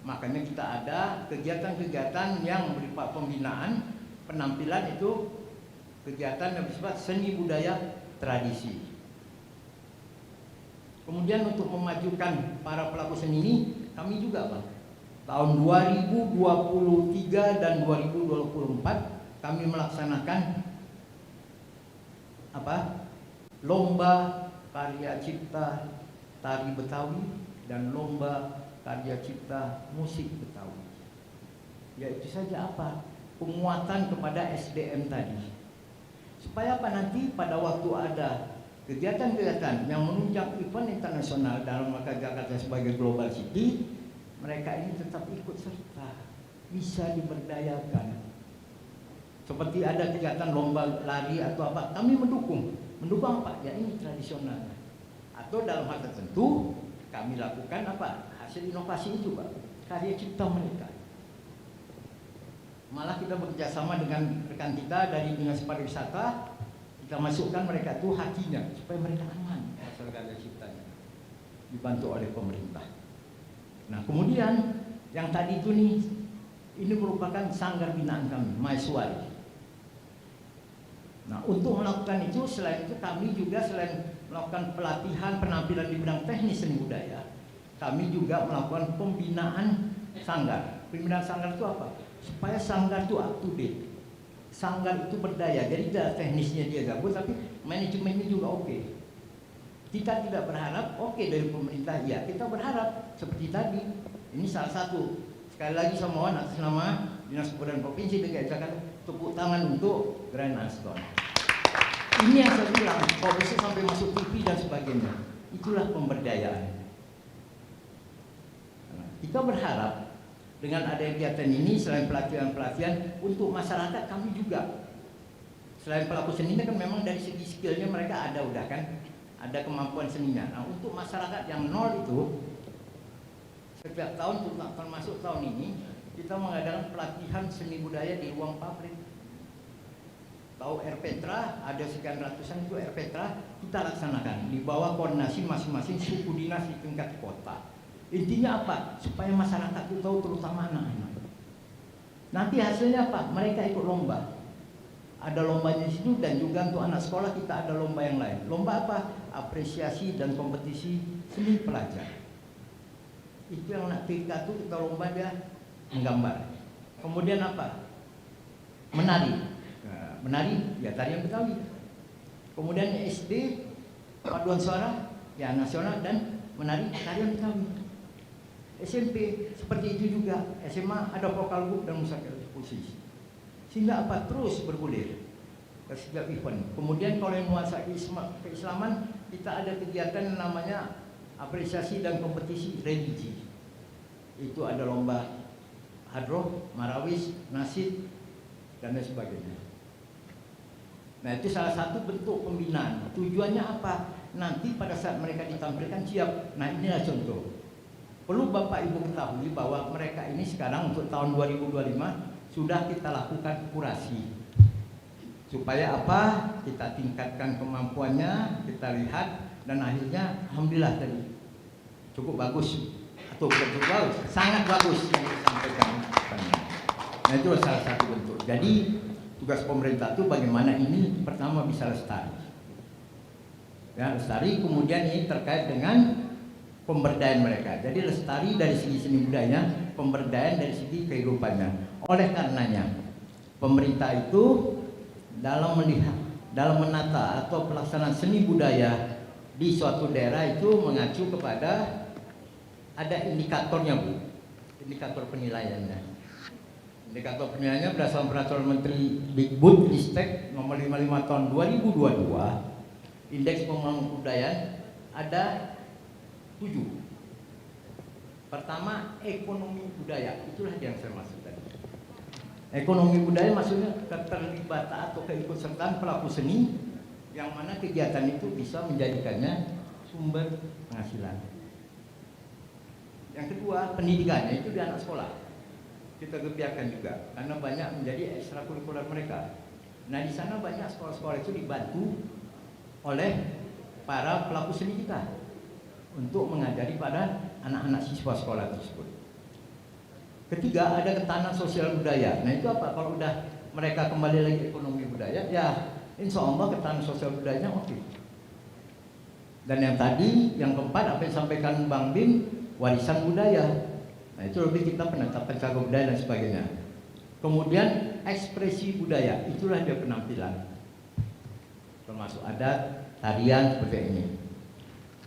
Makanya kita ada kegiatan-kegiatan yang berupa pembinaan, penampilan itu kegiatan yang bersifat seni budaya tradisi. Kemudian untuk memajukan para pelaku seni ini, kami juga Bang, tahun 2023 dan 2024 kami melaksanakan apa? Lomba karya cipta tari Betawi dan lomba karya cipta musik Betawi. Yaitu saja apa? Penguatan kepada SDM tadi. Supaya apa nanti pada waktu ada kegiatan-kegiatan yang menunjang event internasional dalam rangka Jakarta sebagai global city, mereka ini tetap ikut serta, bisa diberdayakan. Seperti ada kegiatan lomba lari atau apa, kami mendukung. Mendukung apa? Ya ini tradisional. Atau dalam hal tertentu kami lakukan apa? Hasil inovasi itu Pak, karya cipta mereka. Malah kita bekerjasama dengan rekan kita dari Dinas Pariwisata, kita masukkan mereka tuh hakinya supaya mereka aman masalah karya ciptanya, dibantu oleh pemerintah. Nah kemudian yang tadi itu nih, ini merupakan sanggar binaan kami, Maeswari. Nah untuk melakukan itu, selain itu kami juga selain melakukan pelatihan penampilan di bidang teknis seni budaya, kami juga melakukan pembinaan sanggar. Pembinaan sanggar itu apa? Supaya sanggar itu up to date, sanggar itu berdaya. Jadi tidak teknisnya dia gabut, tapi manajemennya juga oke. Kita tidak berharap dari pemerintah, ya kita berharap seperti tadi. Ini salah satu. Sekali lagi saya mohon atas nama Dinas Kebudayaan Provinsi DKI Jakarta, tepuk tangan untuk Grand Aston. Ini yang saya bilang, kalau bisa sampai masuk TV dan sebagainya, itulah pemberdayaan. Kita berharap dengan adanya kegiatan ini, selain pelatihan-pelatihan untuk masyarakat, kami juga selain pelaku seni kan memang dari segi skillnya mereka ada udah kan, ada kemampuan seninya. Nah untuk masyarakat yang nol itu, setiap tahun termasuk tahun ini kita mengadakan pelatihan seni budaya di ruang pabrik. Tahu RPetra, ada sekian ratusan itu RPetra, kita laksanakan di bawah koordinasi masing-masing suku dinas di tingkat kota. Intinya apa? Supaya masyarakat itu tahu, terutama anak-anak. Nanti hasilnya apa? Mereka ikut lomba. Ada lombanya di situ, dan juga untuk anak sekolah kita ada lomba yang lain. Lomba apa? Apresiasi dan kompetisi seni pelajar. Itu yang anak TK itu kita lomba dia menggambar. Kemudian apa? Menari. Nah, menari ya tarian Betawi. Kemudian SD paduan suara ya nasional dan menari tarian Betawi. SMP seperti itu juga. SMA ada vokal group dan musik musisi. Sehingga apa? Terus bergulir ke setiap event. Kemudian kalau yang nuansa keislaman, kita ada kegiatan yang namanya apresiasi dan kompetisi religi. Itu ada lomba hadroh, marawis, nasid, dan lain sebagainya. Nah, itu salah satu bentuk pembinaan. Tujuannya apa? Nanti pada saat mereka ditampilkan siap. Nah, inilah contoh. Perlu Bapak Ibu ketahui bahwa mereka ini sekarang untuk tahun 2025 sudah kita lakukan kurasi. Supaya apa? Kita tingkatkan kemampuannya, kita lihat, dan akhirnya alhamdulillah tadi cukup bagus. Atau cukup bagus, sangat bagus yang disampaikan. Nah, itu salah satu bentuk. Jadi tugas pemerintah itu bagaimana ini pertama bisa lestari. Ya, lestari, kemudian ini terkait dengan pemberdayaan mereka. Jadi lestari dari segi seni budaya, pemberdayaan dari segi kehidupannya. Oleh karenanya, pemerintah itu dalam melihat, dalam menata atau pelaksanaan seni budaya di suatu daerah itu mengacu kepada ada indikatornya, Bu. Indikator penilaiannya. Indikator penilaiannya berdasarkan peraturan Menteri Dikbud-Ristek nomor 55 tahun 2022. Indeks pembangunan kebudayaan ada 7. Pertama, ekonomi budaya. Itulah yang saya maksud tadi. Ekonomi budaya maksudnya keterlibatan atau keikutsertaan pelaku seni yang mana kegiatan itu bisa menjadikannya sumber penghasilan. Yang kedua, pendidikannya itu di anak sekolah. Kita gebiarkan juga karena banyak menjadi ekstrakurikuler mereka. Nah, di sana banyak sekolah-sekolah itu dibantu oleh para pelaku seni kita untuk mengajari pada anak-anak siswa sekolah tersebut. Ketiga, ada ketahanan sosial budaya. Nah, itu apa? Kalau udah mereka kembali lagi ekonomi budaya, ya insya Allah ketahanan sosial budayanya oke. Dan yang tadi, yang keempat, apa yang disampaikan Bang Bin, warisan budaya. Nah, itu lebih kita penetapan cagar budaya dan sebagainya. Kemudian ekspresi budaya, itulah dia penampilan. Termasuk adat, tarian seperti ini.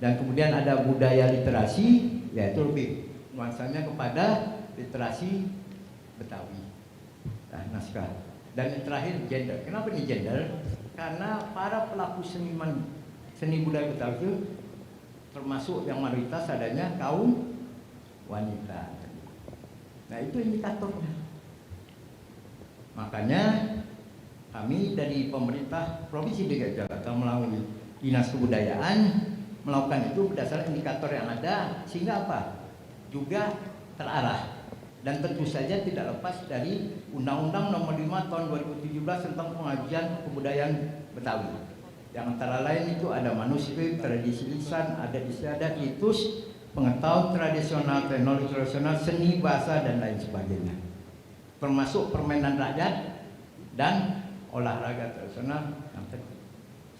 Dan kemudian ada budaya literasi, yaitu lebih nuansanya kepada literasi Betawi, naskah. Dan yang terakhir gender. Kenapa ini gender? Karena para pelaku seniman seni budaya Betawi itu termasuk yang mayoritas adanya kaum wanita. Nah, itu indikatornya. Makanya kami dari pemerintah Provinsi DKI Jakarta melalui Dinas Kebudayaan melakukan itu berdasarkan indikator yang ada, sehingga apa? Juga terarah. Dan tentu saja tidak lepas dari Undang-Undang Nomor 5 Tahun 2017 tentang Pengajian Kebudayaan Betawi. Yang antara lain itu ada manuskrip, tradisi lisan, adat istiadat, ritus, pengetahuan tradisional, teknologi tradisional, seni, bahasa, dan lain sebagainya. Termasuk permainan rakyat dan olahraga tradisional yang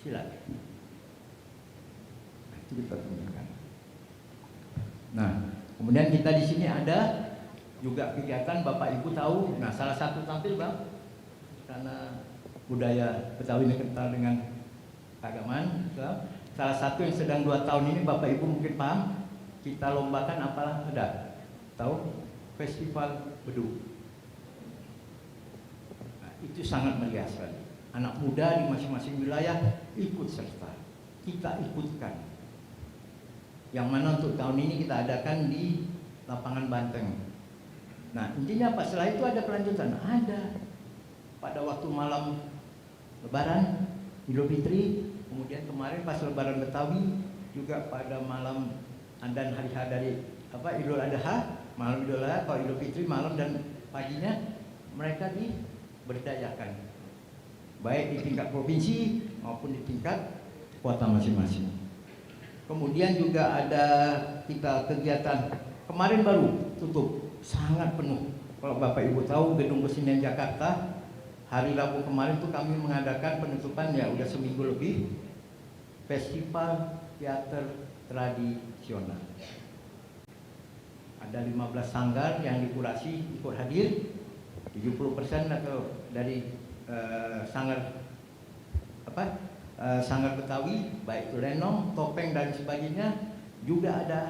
silat. Nah, itu kita tunjukkan. Nah, kemudian kita di sini ada juga kegiatan Bapak Ibu tahu. Nah, salah satu tampil Bang, karena budaya Betawi ini kental dengan keagamaan. Salah satu yang sedang 2 tahun ini Bapak Ibu mungkin paham, kita lombakan apalah ada? Tahu? Festival Beduk. Nah, itu sangat meriah sekali. Anak muda di masing-masing wilayah ikut serta. Kita ikutkan. Yang mana untuk tahun ini kita adakan di lapangan Banteng. Nah, intinya apa? Setelah itu ada kelanjutan. Ada. Pada waktu malam Lebaran, Idul Fitri, kemudian kemarin pas Lebaran Betawi, juga pada malam dan hari H dari Idul Adha, malam Idul Adha atau Idul Fitri malam dan paginya mereka diberdayakan, baik di tingkat provinsi maupun di tingkat kota masing-masing. Kemudian juga ada kita kegiatan kemarin baru tutup, sangat penuh. Kalau Bapak Ibu tahu Gedung Kesenian Jakarta, hari Rabu kemarin tuh kami mengadakan penutupan ya udah seminggu lebih, Festival Teater Tradisional. Ada 15 sanggar yang dikurasi ikut hadir, 70% atau dari sanggar sanggar Betawi, baik itu lenong, topeng dan sebagainya, juga ada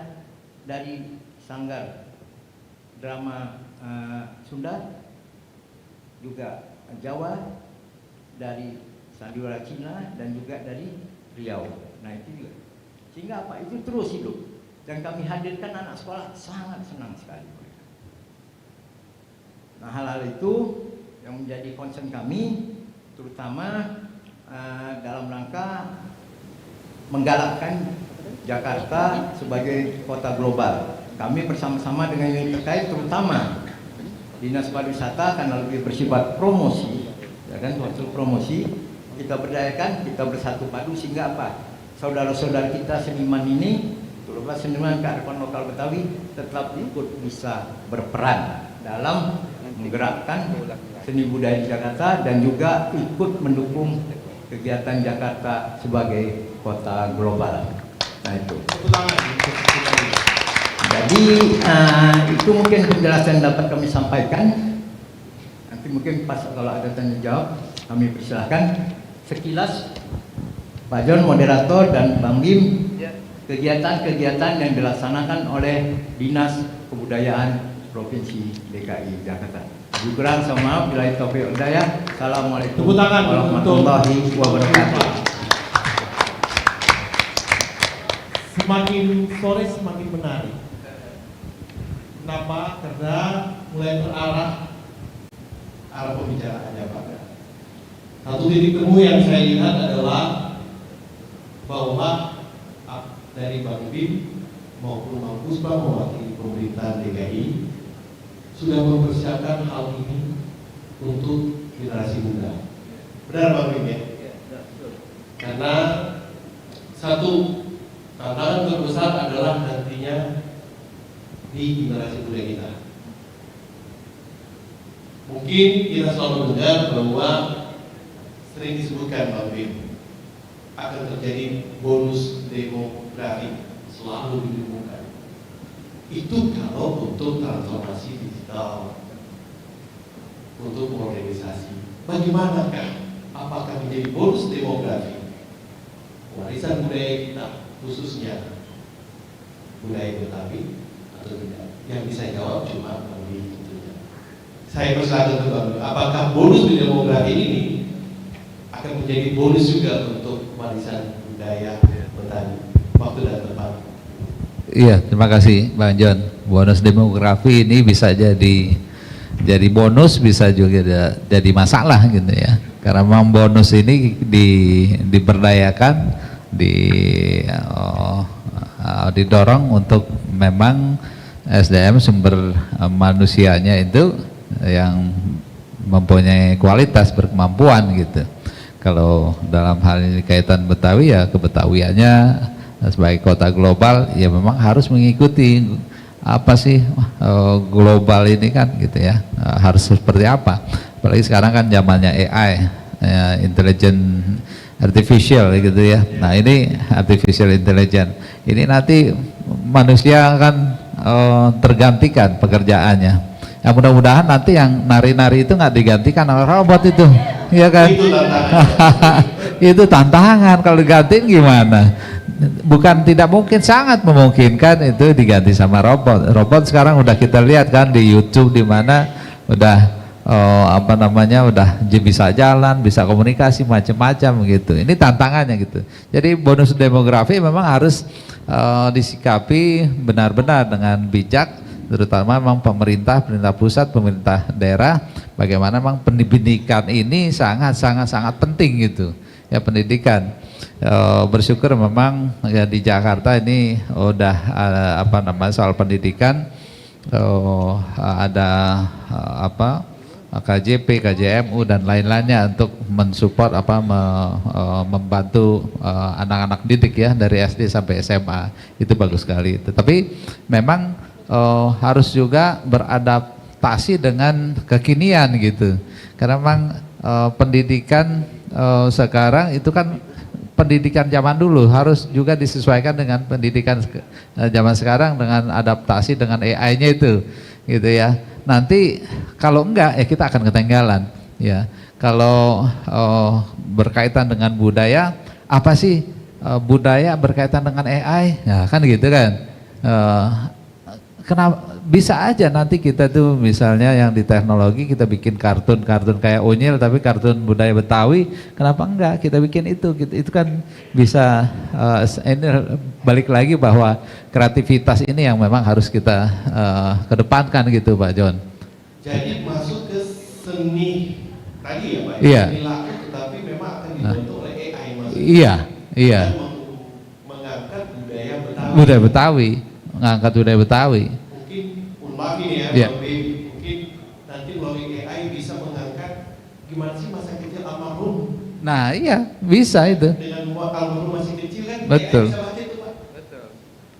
dari sanggar drama Sunda, juga Jawa, dari sandiwara Cina, dan juga dari Riau. Nah itu juga, sehingga apa, itu terus hidup, dan kami hadirkan anak sekolah sangat senang sekali. Nah hal-hal itu yang menjadi concern kami, terutama dalam rangka menggalakkan Jakarta sebagai kota global. Kami bersama-sama dengan yang terkait, terutama Dinas Pariwisata, karena lebih bersifat promosi, ya kan, waktu promosi kita berdayakan, kita bersatu padu, sehingga apa, saudara-saudara kita seniman ini, terutama seniman kearifan lokal Betawi, tetap ikut bisa berperan dalam menggerakkan seni budaya di Jakarta dan juga ikut mendukung kegiatan Jakarta sebagai kota global. Nah itu. Jadi itu mungkin penjelasan yang dapat kami sampaikan. Nanti mungkin pas kalau ada tanya jawab kami persilahkan. Sekilas Pak John moderator dan Bang Bim, kegiatan-kegiatan yang dilaksanakan oleh Dinas Kebudayaan Provinsi DKI Jakarta. Lebih kurang sama maaf, bila taufiq wal hidayah. Assalamualaikum warahmatullahi wabarakatuh. Semakin sore semakin menarik. Kenapa? Karena mulai terarah arah pembicaraannya Pak. Satu titik temu yang saya lihat adalah bahwa dari Bang Bim maupun Bang Puspa mewakili pemerintah DKI sudah mempersiapkan hal ini untuk generasi muda. Benar Bang Bim ya? Karena satu tantangan terbesar adalah nantinya di generasi muda kita. Mungkin kita selalu mendengar bahwa sering disebutkan Bang Bim, akan terjadi bonus demografi, selalu didengungkan. Itu kalau untuk transformasi digital, untuk modernisasi. Bagaimanakah? Apakah menjadi bonus demografi warisan budaya kita, khususnya budaya Betawi, atau tidak? Yang bisa jawab cuma Bang Bim tentunya. Saya persilakan ke Bang Bim, apakah bonus demografi ini akan menjadi bonus juga untuk warisan budaya Betawi? Waktu dan tempat. Iya, terima kasih Bang John. Bonus demografi ini bisa jadi bonus, bisa juga jadi masalah gitu ya. Karena memang bonus ini diberdayakan, didorong untuk memang SDM sumber manusianya itu yang mempunyai kualitas, berkemampuan gitu. Kalau dalam hal ini kaitan Betawi, ya kebetawiannya sebagai kota global ya memang harus mengikuti apa sih global ini kan gitu ya, harus seperti apa. Apalagi sekarang kan zamannya AI, intelligent artificial gitu ya. Nah ini artificial intelligence ini nanti manusia akan tergantikan pekerjaannya. Ya mudah-mudahan nanti yang nari-nari itu nggak digantikan oleh robot itu, ya kan? Itu tantangan. Itu tantangan, kalau digantiin gimana? Bukan tidak mungkin, sangat memungkinkan itu diganti sama robot. Robot sekarang udah kita lihat kan di YouTube, di mana udah udah bisa jalan, bisa komunikasi macam-macam gitu. Ini tantangannya gitu. Jadi bonus demografi memang harus disikapi benar-benar dengan bijak, terutama memang pemerintah pusat, pemerintah daerah, bagaimana memang pendidikan ini sangat penting gitu ya, pendidikan. Bersyukur memang ya di Jakarta ini udah soal pendidikan ada KJP, KJMU dan lain-lainnya untuk mensupport membantu anak-anak didik ya dari SD sampai SMA, itu bagus sekali. Tetapi memang harus juga beradaptasi dengan kekinian gitu. Karena memang pendidikan sekarang itu kan pendidikan zaman dulu, harus juga disesuaikan dengan pendidikan zaman sekarang dengan adaptasi dengan AI-nya itu, gitu ya. Nanti kalau enggak ya kita akan ketinggalan, ya. Kalau berkaitan dengan budaya, apa sih budaya berkaitan dengan AI? Ya kan gitu kan. Kenapa bisa aja nanti kita tuh misalnya yang di teknologi kita bikin kartun kayak Unyil tapi kartun budaya Betawi, kenapa enggak kita bikin itu kan bisa. Ini balik lagi bahwa kreativitas ini yang memang harus kita kedepankan gitu Pak John. Jadi masuk ke seni tadi ya Pak, Iya. seni laku tetapi memang akan dibentuk oleh AI maksudnya. Iya, iya. Mengangkat budaya Betawi. Budaya Betawi, ngangkat budaya Betawi. Mungkin, maaf ini ya, Iya. Bang Bim, mungkin nanti melalui AI bisa mengangkat gimana sih masa kecil almarhum. Nah iya, bisa itu. Dengan almarhum masih kecil kan, Betul. AI bisa baca itu Pak.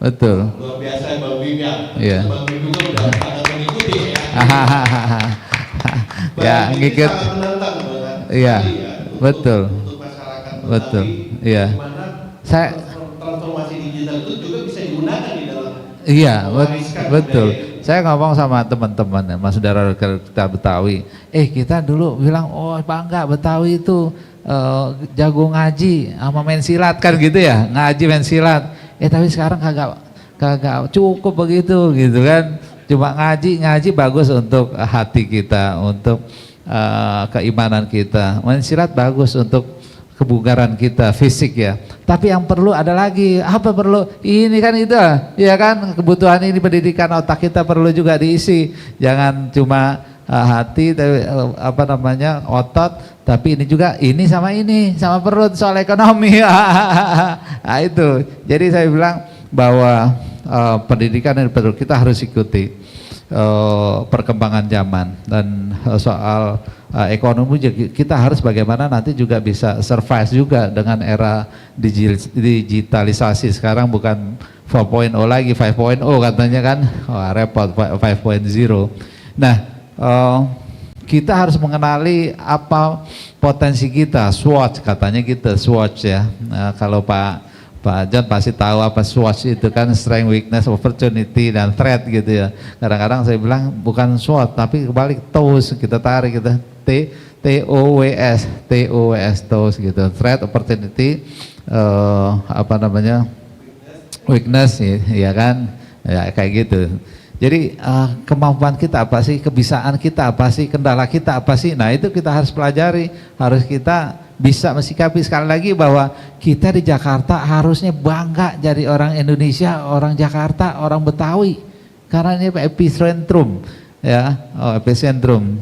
Betul. Luar biasa Bang Bim ya. Iya. Bang Bim juga udah sangat mengikuti ya. Ya, Bang Bim ini ngikut. sangat menantang banget. Iya, sekali ya, betul. Untuk masyarakat Betawi, Betul, iya. Gimana Saya- transformasi digital itu juga bisa digunakan di dalam Iya, mewariskan betul. budaya. Saya ngomong sama teman-teman ya, Mas saudara kita Betawi. Kita dulu bilang, oh bangga Betawi itu jago ngaji sama main silat kan gitu ya, ngaji main silat. Tapi sekarang kagak cukup begitu gitu kan. Cuma ngaji bagus untuk hati kita, untuk keimanan kita. Main silat bagus untuk kebugaran kita, fisik ya. Tapi yang perlu ada lagi, apa perlu? Ini kan itu, ya kan kebutuhan ini pendidikan otak kita perlu juga diisi. Jangan cuma hati, tapi, otot, tapi ini juga ini sama perut soal ekonomi. Nah itu. Jadi saya bilang bahwa pendidikan yang perlu kita harus ikuti perkembangan zaman dan soal ekonomi kita harus bagaimana nanti juga bisa survive juga dengan era digitalisasi. Sekarang bukan 4.0 lagi, 5.0 katanya kan. Repot 5.0. Nah, kita harus mengenali apa potensi kita, SWOT katanya gitu, SWOT ya. Nah, kalau Pak John pasti tahu apa SWOT itu kan, strength, weakness, opportunity, dan threat gitu ya. Kadang-kadang saya bilang bukan SWOT tapi kebalik, TOWS, kita tarik gitu, TOWS TOWS gitu, threat, opportunity, weakness ya kan, ya kayak gitu. Jadi kemampuan kita apa sih, kebiasaan kita apa sih, kendala kita apa sih, nah itu kita harus pelajari, harus kita bisa mensikapi. Sekali lagi bahwa kita di Jakarta harusnya bangga jadi orang Indonesia, orang Jakarta, orang Betawi, karena ini epicentrum ya, epicentrum.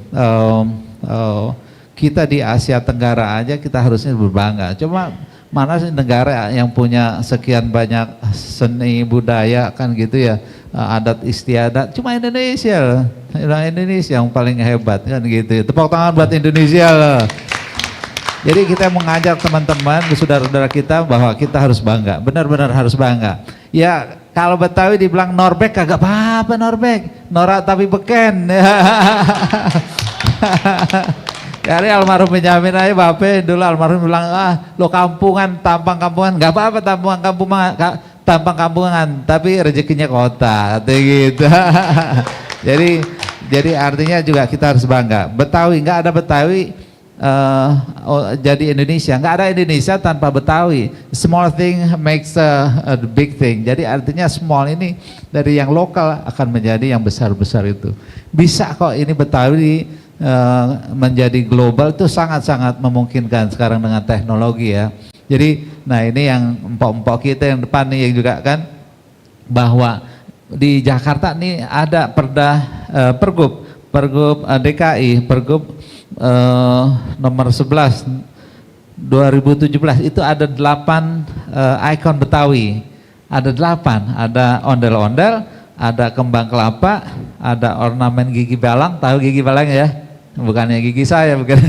Kita di Asia Tenggara aja kita harusnya berbangga. Cuma mana sih negara yang punya sekian banyak seni budaya kan gitu ya, adat istiadat, cuma Indonesia, Indonesia yang paling hebat kan gitu. Tepuk tangan buat Indonesia lah. Jadi kita mengajak teman-teman, saudara-saudara kita bahwa kita harus bangga, benar-benar harus bangga. Ya kalau Betawi dibilang Norbek kagak apa-apa, Norbek, norak tapi beken. Dari almarhum Benyamin aja bapak dulu almarhum bilang, lo kampungan, tampang kampungan, nggak apa-apa tampang kampungan, tapi rezekinya kota, katanya gitu. Jadi artinya juga kita harus bangga. Betawi, nggak ada Betawi jadi Indonesia, nggak ada Indonesia tanpa Betawi. Small thing makes a big thing. Jadi artinya small ini dari yang lokal akan menjadi yang besar-besar itu. Bisa kok ini Betawi menjadi global, itu sangat-sangat memungkinkan sekarang dengan teknologi ya. Jadi nah ini yang empok-empok kita yang depan nih yang juga kan, bahwa di Jakarta nih ada Pergub DKI, Pergub nomor 11 2017 itu ada 8 ikon Betawi, ada 8, ada ondel-ondel, ada kembang kelapa, ada ornamen gigi balang, tahu gigi balang ya? Bukannya gigi saya, bukan.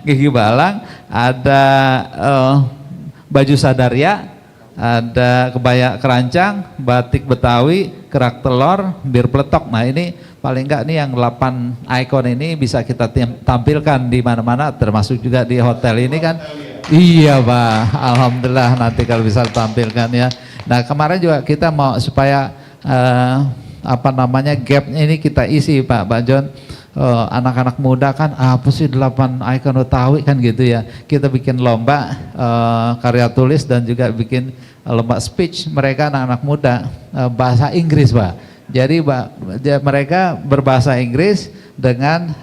Gigi balang, ada baju sadaria, ada kebaya kerancang, batik Betawi, kerak telur, bir peletok. Nah ini paling enggak nih yang 8 ikon ini bisa kita tampilkan di mana-mana, termasuk juga di hotel ini kan. Iya Pak, alhamdulillah nanti kalau bisa tampilkan ya. Nah kemarin juga kita mau supaya gap ini kita isi Pak John. Anak-anak muda kan apa sih 8 ikon Betawi kan gitu ya. Kita bikin lomba karya tulis dan juga bikin lomba speech mereka anak-anak muda bahasa Inggris Pak. Jadi mereka berbahasa Inggris dengan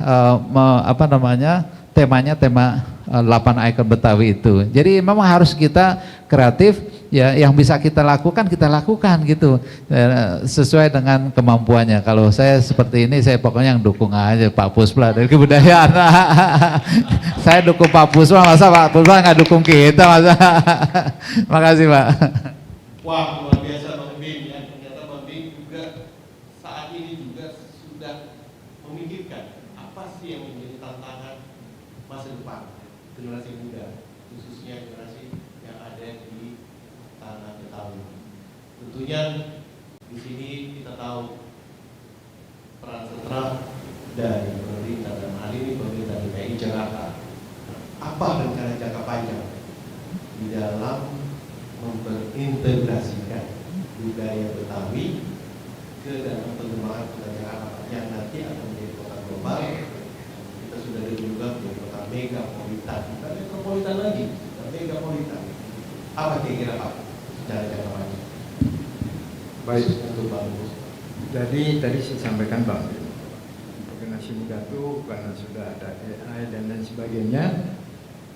temanya tema 8 ikon Betawi itu. Jadi memang harus kita kreatif ya, yang bisa kita lakukan gitu sesuai dengan kemampuannya. Kalau saya seperti ini saya pokoknya yang dukung aja Pak Puspa dari kebudayaan. Saya dukung Pak Puspa, masa Pak Puspa nggak dukung kita masa. Makasih Pak. Wah luar biasa Bang Bim ya, ternyata Bang Bim juga saat ini juga sudah memikirkan apa sih yang menjadi tantangan masa depan generasi muda, khususnya generasi yang ada di tanah Betawi. Tentunya di sini kita tahu peran sentral dari pemerintah dalam hal ini pemerintah DKI Jakarta. Apa rencana jangka panjang di dalam memperintegrasikan budaya Betawi ke dalam pengembangan kota Jakarta yang nanti akan menjadi kota global. Kita sudah lihat juga menjadi kota megapolitan, bukan metropolitan lagi, megapolitan. Apa kira-kira Pak secara jangka panjang? Baik, untuk Bang Bus. jadi tadi saya sampaikan Bang, generasi muda itu karena sudah ada AI dan lain sebagainya,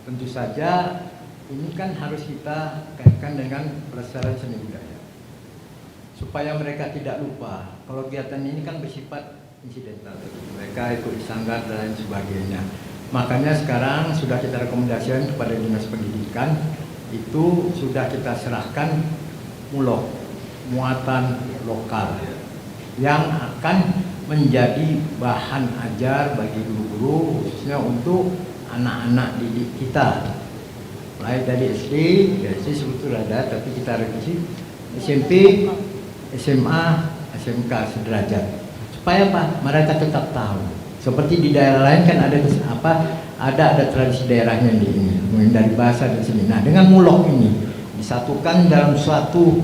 tentu saja ini kan harus kita kaitkan dengan pelestarian seni budaya supaya mereka tidak lupa. Kalau kegiatan ini kan bersifat insidental, mereka ikut di sanggar dan lain sebagainya. Makanya sekarang sudah kita rekomendasikan kepada Dinas Pendidikan, itu sudah kita serahkan mulok, muatan lokal yang akan menjadi bahan ajar bagi guru-guru, khususnya untuk anak-anak didik kita. Mulai dari SD sebetulnya ada, tapi kita revisi SMP, SMA, SMK sederajat. Supaya apa? Mereka tetap tahu. Seperti di daerah lain kan ada tradisi daerahnya di ini, dari bahasa dan seni. Nah, dengan mulok ini disatukan dalam suatu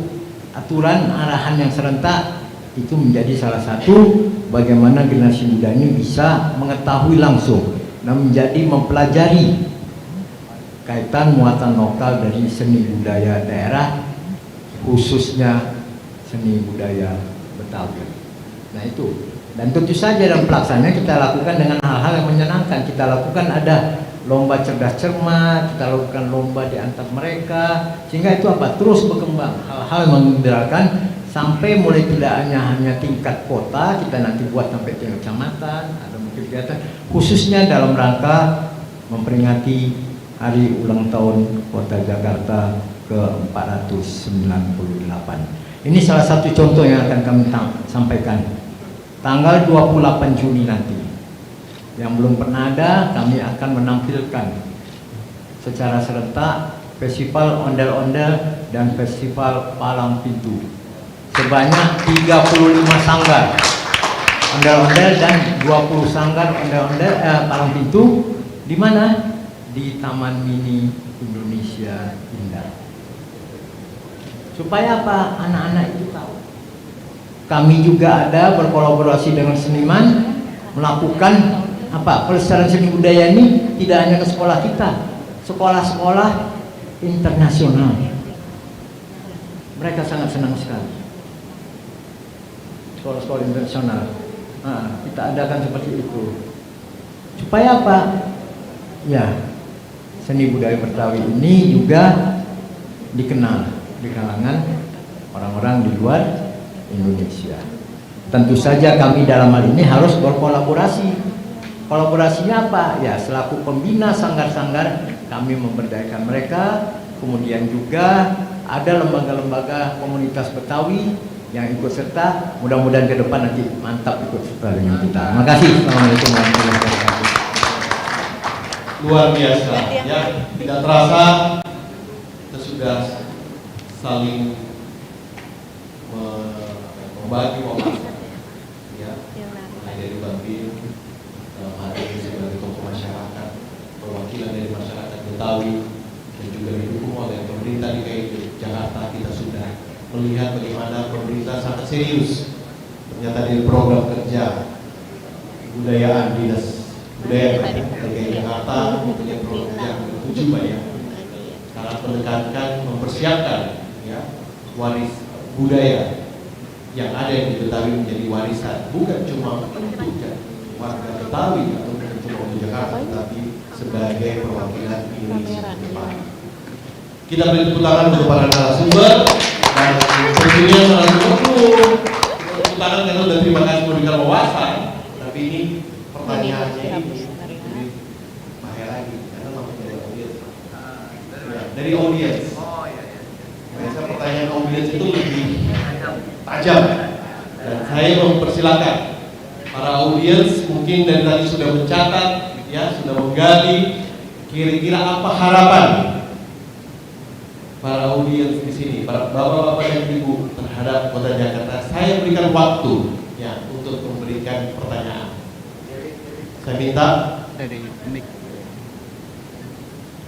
aturan arahan yang serentak, itu menjadi salah satu bagaimana generasi muda ini bisa mengetahui langsung dan menjadi mempelajari kaitan muatan lokal dari seni budaya daerah, khususnya seni budaya Betawi. Nah itu, dan tentu saja dalam pelaksanaan kita lakukan dengan hal-hal yang menyenangkan. Kita lakukan ada lomba cerdas cermat, kita lakukan lomba di antar mereka, sehingga itu terus berkembang, hal-hal mengembirakan sampai mulai tidak hanya tingkat kota, kita nanti buat sampai tingkat kecamatan, ada mungkin kegiatan khususnya dalam rangka memperingati Hari Ulang Tahun Kota Jakarta ke-498. Ini salah satu contoh yang akan kami sampaikan. Tanggal 28 Juni nanti. Yang belum pernah ada, kami akan menampilkan secara serentak Festival Ondel-Ondel dan Festival Palang Pintu. Sebanyak 35 sanggar ondel-ondel dan 20 sanggar ondel-ondel Palang Pintu. Di mana? Di Taman Mini Indonesia Indah. Supaya apa? Anak-anak itu tahu. Kami juga ada berkolaborasi dengan seniman melakukan pelestarian seni budaya ini tidak hanya ke sekolah kita, sekolah-sekolah internasional. Mereka sangat senang sekali. Sekolah-sekolah internasional. Nah, kita adakan seperti itu. Supaya apa? Ya, seni budaya Betawi ini juga dikenal di kalangan orang-orang di luar Indonesia. Tentu saja kami dalam hal ini harus berkolaborasi. Kolaborasinya apa? Ya, selaku pembina sanggar-sanggar kami memberdayakan mereka. Kemudian juga ada lembaga-lembaga komunitas Betawi yang ikut serta. Mudah-mudahan ke depan nanti mantap ikut serta dengan kita. Terima kasih. Assalamualaikum warahmatullahi wabarakatuh. Luar biasa ya, tidak terasa kita sudah saling membagi wawasan, ya, mulai dari Bang Bin, dalam hal ini sebagai tokoh masyarakat, perwakilan dari masyarakat Betawi, dan juga didukung oleh pemerintah DKI Jakarta. Kita sudah melihat bagaimana pemerintah sangat serius ternyata dari program kerja kebudayaan dinas budaya DKI Jakarta mempunyai program kerja yang bertujuan banyak, sangat menekankan mempersiapkan ya waris budaya yang ada di Betawi menjadi warisan, bukan cuma untuk warga Betawi atau cuma untuk Jakarta, tetapi sebagai perwakilan Indonesia ke depan. Kita beri tepuk tangan untuk para narasumber dan tentunya narasumber tepuk tangan karena sudah terima kasih memberikan wawasan. Tapi ini pertanyaannya ini bahaya lagi karena langsung dari audiens. Ya, dari audiens. Biasa pertanyaan audiens itu lebih tajam dan saya mempersilakan para audiens mungkin dari tadi sudah mencatat ya, sudah menggali kira-kira apa harapan para audiens di sini, para bapak-bapak dan ibu terhadap Kota Jakarta. Saya berikan waktu ya untuk memberikan pertanyaan. Saya minta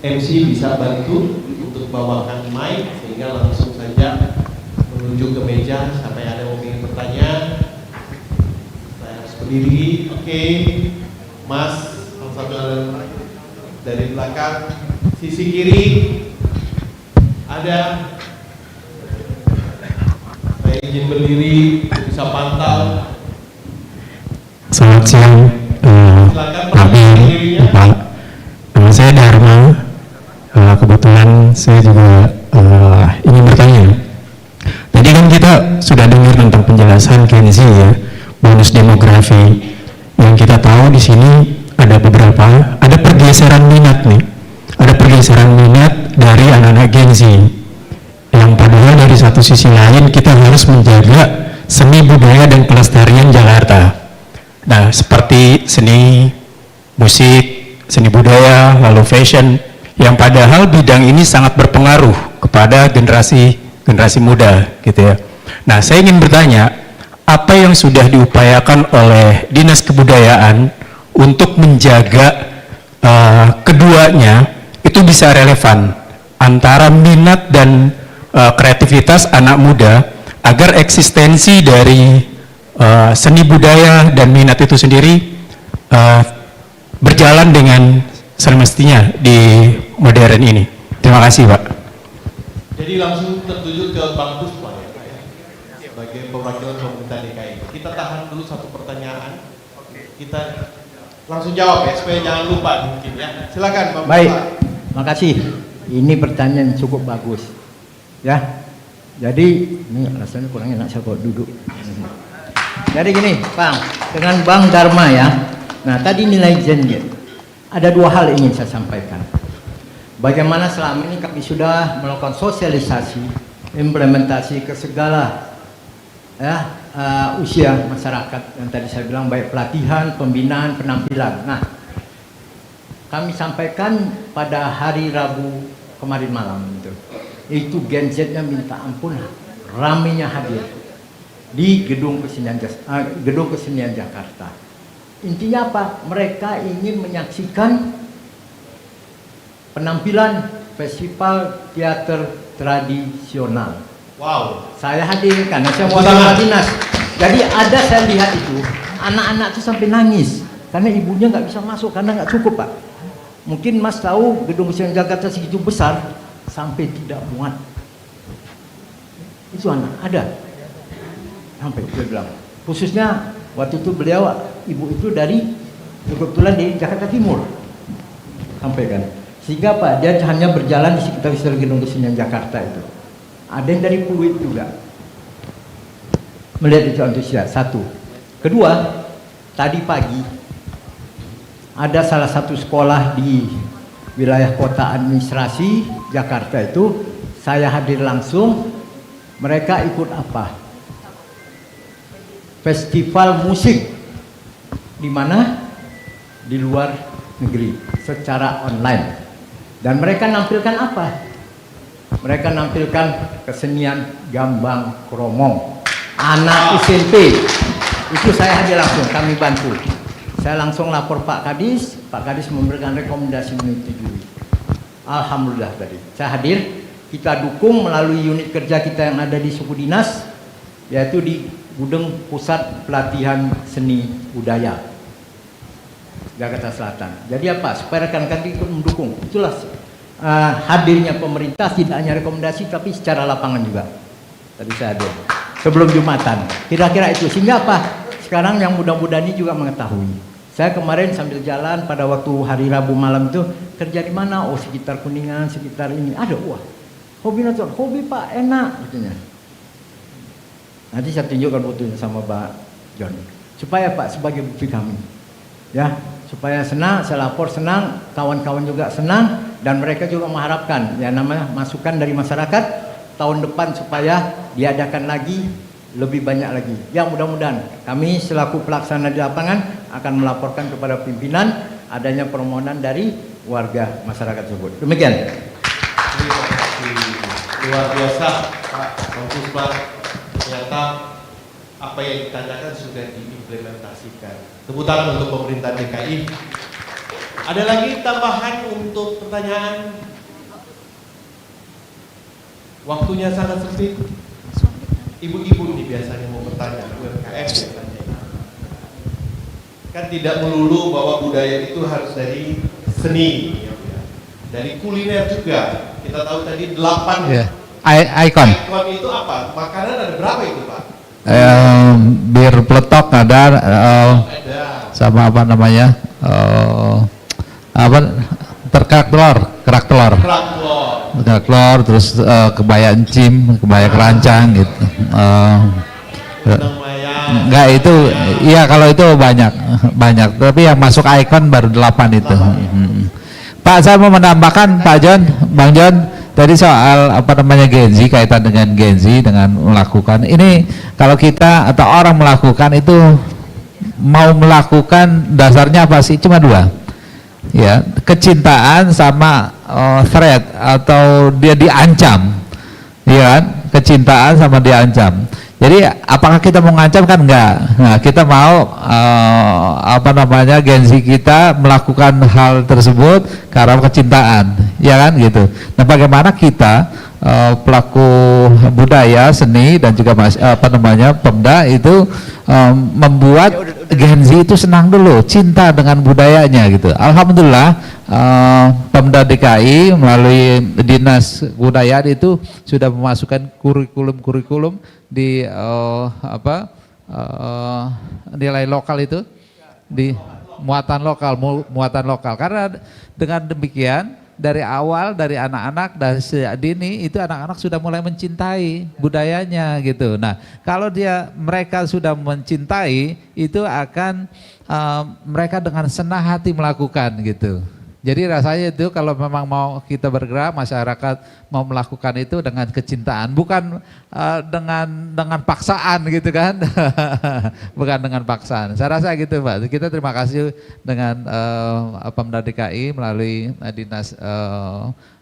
MC bisa bantu untuk bawakan mic sehingga langsung saja menuju ke meja. Sampai ada yang ingin bertanya, saya harus berdiri. Oke, Mas, salah satu dari belakang sisi kiri ada. Saya izin berdiri bisa pantau. Selamat siang, Silakan Pak perkenalkan dirinya. Pak. Nama saya Dharma. Kebetulan saya juga ingin bertanya. Tadi kan kita sudah dengar tentang penjelasan Kenzi ya, bonus demografi. Yang kita tahu di sini ada beberapa, ada pergeseran minat nih. Ada pergeseran minat dari anak-anak Gen Z. Yang padahal dari satu sisi lain kita harus menjaga seni budaya dan pelestarian Jakarta. Nah, seperti seni musik, seni budaya, lalu fashion, yang padahal bidang ini sangat berpengaruh kepada generasi muda, gitu ya. Nah, saya ingin bertanya, apa yang sudah diupayakan oleh Dinas Kebudayaan untuk menjaga keduanya itu bisa relevan antara minat dan kreativitas anak muda agar eksistensi dari seni budaya dan minat itu sendiri berjalan dengan semestinya di modern ini. Terima kasih, Pak. Jadi langsung tertuju ke Bang Puspa ya, Pak, ya, sebagai perwakilan pemerintah DKI. Kita tahan dulu satu pertanyaan. Kita langsung jawab ya supaya jangan lupa mungkin ya. Silakan Bang Puspa. Baik, makasih. Ini pertanyaan cukup bagus. Ya. Jadi ini rasanya kurang enak saya kalau duduk. Jadi gini, Bang, dengan Bang Dharma ya. Nah, tadi nilai gender. Ada dua hal yang ingin saya sampaikan. Bagaimana selama ini kami sudah melakukan sosialisasi, implementasi ke segala ya, usia masyarakat yang tadi saya bilang, baik pelatihan, pembinaan, penampilan. Nah, kami sampaikan pada hari Rabu kemarin malam itu Gen Z-nya minta ampun, ramenya hadir di Gedung Kesenian Jakarta. Intinya apa? Mereka ingin menyaksikan penampilan festival teater tradisional. Wow. Saya hadir karena saya wakil dinas. Jadi ada saya lihat itu anak-anak itu sampai nangis karena ibunya nggak bisa masuk karena nggak cukup, Pak. Mungkin Mas tahu Gedung Kesenian Jakarta segitu besar sampai tidak muat. Itu anak ada sampai dia bilang. Khususnya waktu itu beliau ibu itu dari kebetulan di Jakarta Timur sampai kan. Sehingga Pak, dia hanya berjalan di sekitar Gedung Kesenian Jakarta itu. Ada yang dari Pluit juga. Melihat itu antusias, satu. Kedua, tadi pagi ada salah satu sekolah di wilayah kota administrasi Jakarta itu, saya hadir langsung. Mereka ikut apa? Festival musik. Di mana? Di luar negeri, secara online. Dan mereka nampilkan apa? Mereka nampilkan kesenian gambang kromong. anak SMP. Itu saya hadir langsung, kami bantu. Saya langsung lapor Pak Kadis memberikan rekomendasi menyetujui. Alhamdulillah tadi. Saya hadir, kita dukung melalui unit kerja kita yang ada di suku dinas, yaitu di Gudang Pusat Pelatihan Seni Budaya Jakarta Selatan. Jadi apa? Supaya rekan-rekan ikut mendukung. Itulah hadirnya pemerintah, tidak hanya rekomendasi tapi secara lapangan juga. Tadi saya hadir sebelum Jumatan. Kira-kira itu. Sehingga apa? Sekarang yang muda-muda ini juga mengetahui. Saya kemarin sambil jalan pada waktu hari Rabu malam itu, kerja di mana? Oh, sekitar Kuningan, sekitar ini. Ada, wah. Hobi nonton, hobi Pak, enak katanya. Nanti saya tunjukkan fotonya sama Pak John. Supaya Pak sebagai bukti kami. Ya, supaya senang, saya lapor senang, kawan-kawan juga senang, dan mereka juga mengharapkan ya namanya masukan dari masyarakat tahun depan supaya diadakan lagi lebih banyak lagi. Ya mudah-mudahan kami selaku pelaksana di lapangan akan melaporkan kepada pimpinan adanya permohonan dari warga masyarakat tersebut. Demikian. Terima kasih. Luar biasa Pak Puspa. Ternyata apa yang ditanyakan sudah diimplementasikan. Tepuk tangan untuk pemerintah DKI. Ada lagi tambahan untuk pertanyaan? Waktunya sangat sempit. Ibu-ibu ini biasanya mau bertanya, UMKM biasanya. Kan tidak melulu bahwa budaya itu harus dari seni, dari kuliner juga. Kita tahu tadi 8 Icon. Icon itu apa? Makanan ada berapa itu Pak? Bir peletok ada, Ada. sama apa namanya, kerak telur, Kerak telur. kerak telur, terus kebaya encim, kebaya kerancang gitu. Namanya. Enggak itu, iya kalau itu banyak, tapi yang masuk Icon baru 8 itu. Pak, saya mau menambahkan Pak John, Bang John, tadi soal apa namanya Gen Z, kaitan dengan Gen Z dengan melakukan ini, kalau kita atau orang melakukan itu mau melakukan dasarnya apa sih? Cuma 2, ya, kecintaan sama threat atau dia diancam, ya kan? Kecintaan sama diancam. Jadi apakah kita mau ngancam? Kan enggak. Nah, kita mau apa namanya Gen Z kita melakukan hal tersebut karena kecintaan, ya kan gitu. Nah, bagaimana kita pelaku budaya, seni dan juga apa namanya Pemda itu membuat Gen Z itu senang dulu, cinta dengan budayanya gitu. Alhamdulillah Pemda DKI melalui Dinas Kebudayaan itu sudah memasukkan kurikulum di nilai lokal itu, di muatan lokal, karena dengan demikian dari awal, dari anak-anak, dari sejak dini itu anak-anak sudah mulai mencintai budayanya gitu. Nah, kalau mereka sudah mencintai, itu akan mereka dengan senang hati melakukan gitu. Jadi rasanya itu kalau memang mau kita bergerak, masyarakat mau melakukan itu dengan kecintaan, bukan dengan paksaan gitu kan. Bukan dengan paksaan. Saya rasa gitu Pak. Kita terima kasih dengan Pemda DKI melalui Dinas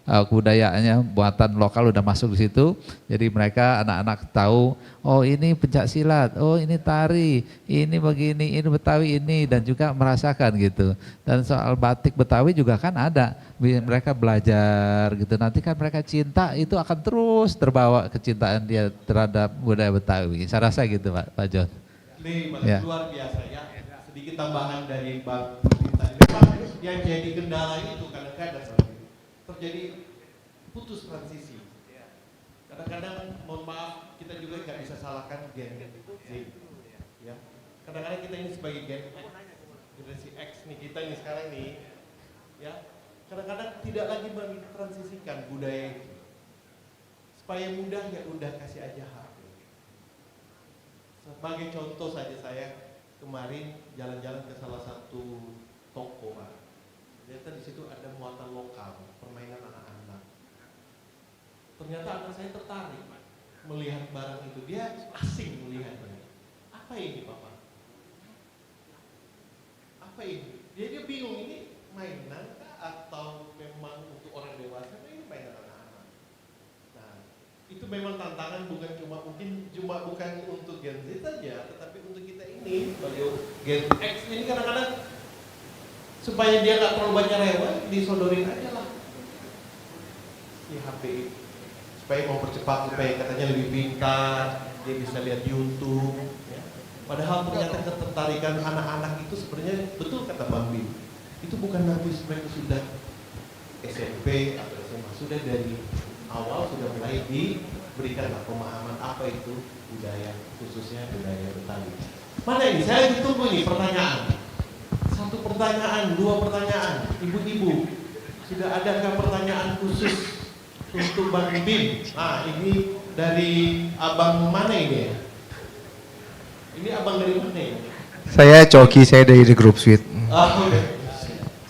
Kebudayaannya, buatan lokal udah masuk di situ. Jadi mereka anak-anak tahu, oh ini pencak silat, oh ini tari, ini begini, ini Betawi ini, dan juga merasakan gitu. Dan soal batik Betawi juga kan ada, mereka belajar gitu. Nanti kan mereka cinta, itu akan terus terbawa kecintaan dia terhadap budaya Betawi. Saya rasa gitu Pak John. Ini Ya. luar biasa ya. Sedikit tambahan dari Bang Bintang. Memang yang jadi kendala itu kadang-kadang terjadi putus transisi. Kadang-kadang, mohon maaf, kita juga nggak bisa salahkan Gen Z. Ya. Kadang-kadang kita ini sebagai generasi X nih, kita ini sekarang nih, ya. Kadang-kadang tidak lagi mentransisikan budaya itu. Supaya mudah, ya udah kasih aja hak. Sebagai contoh saja, saya kemarin jalan-jalan ke salah satu toko, Pak. Ternyata di situ ada muatan lokal, permainan anak-anak. Ternyata anak saya tertarik melihat barang itu, dia asing melihatnya. Apa ini, Papa? Apa ini? Dia bingung, ini mainan kah atau memang untuk orang dewasa? Ini mainan anak-anak. Nah, itu memang tantangan bukan bukan untuk Gen Z saja, tetapi untuk kita ini sebagai Gen X ini kadang-kadang supaya dia nggak terlalu banyak rewel, disodorin aja lah si HP supaya mempercepat, supaya katanya lebih pintar, dia bisa lihat YouTube. Ya. Padahal ternyata ketertarikan anak-anak itu sebenarnya betul kata Bang Bim, itu bukan nanti mereka sudah SMP atau SMA, sudah dari awal sudah mulai diberikan pemahaman apa itu budaya, khususnya budaya Betawi. Mana ini? Saya ditunggu nih pertanyaan. Satu pertanyaan, dua pertanyaan. Ibu-ibu, sudah adakah pertanyaan khusus untuk Bang Bim? Nah, ini dari abang mana ini? Ini abang dari mana ini? Saya Coki, saya dari The Group Suite. Oh,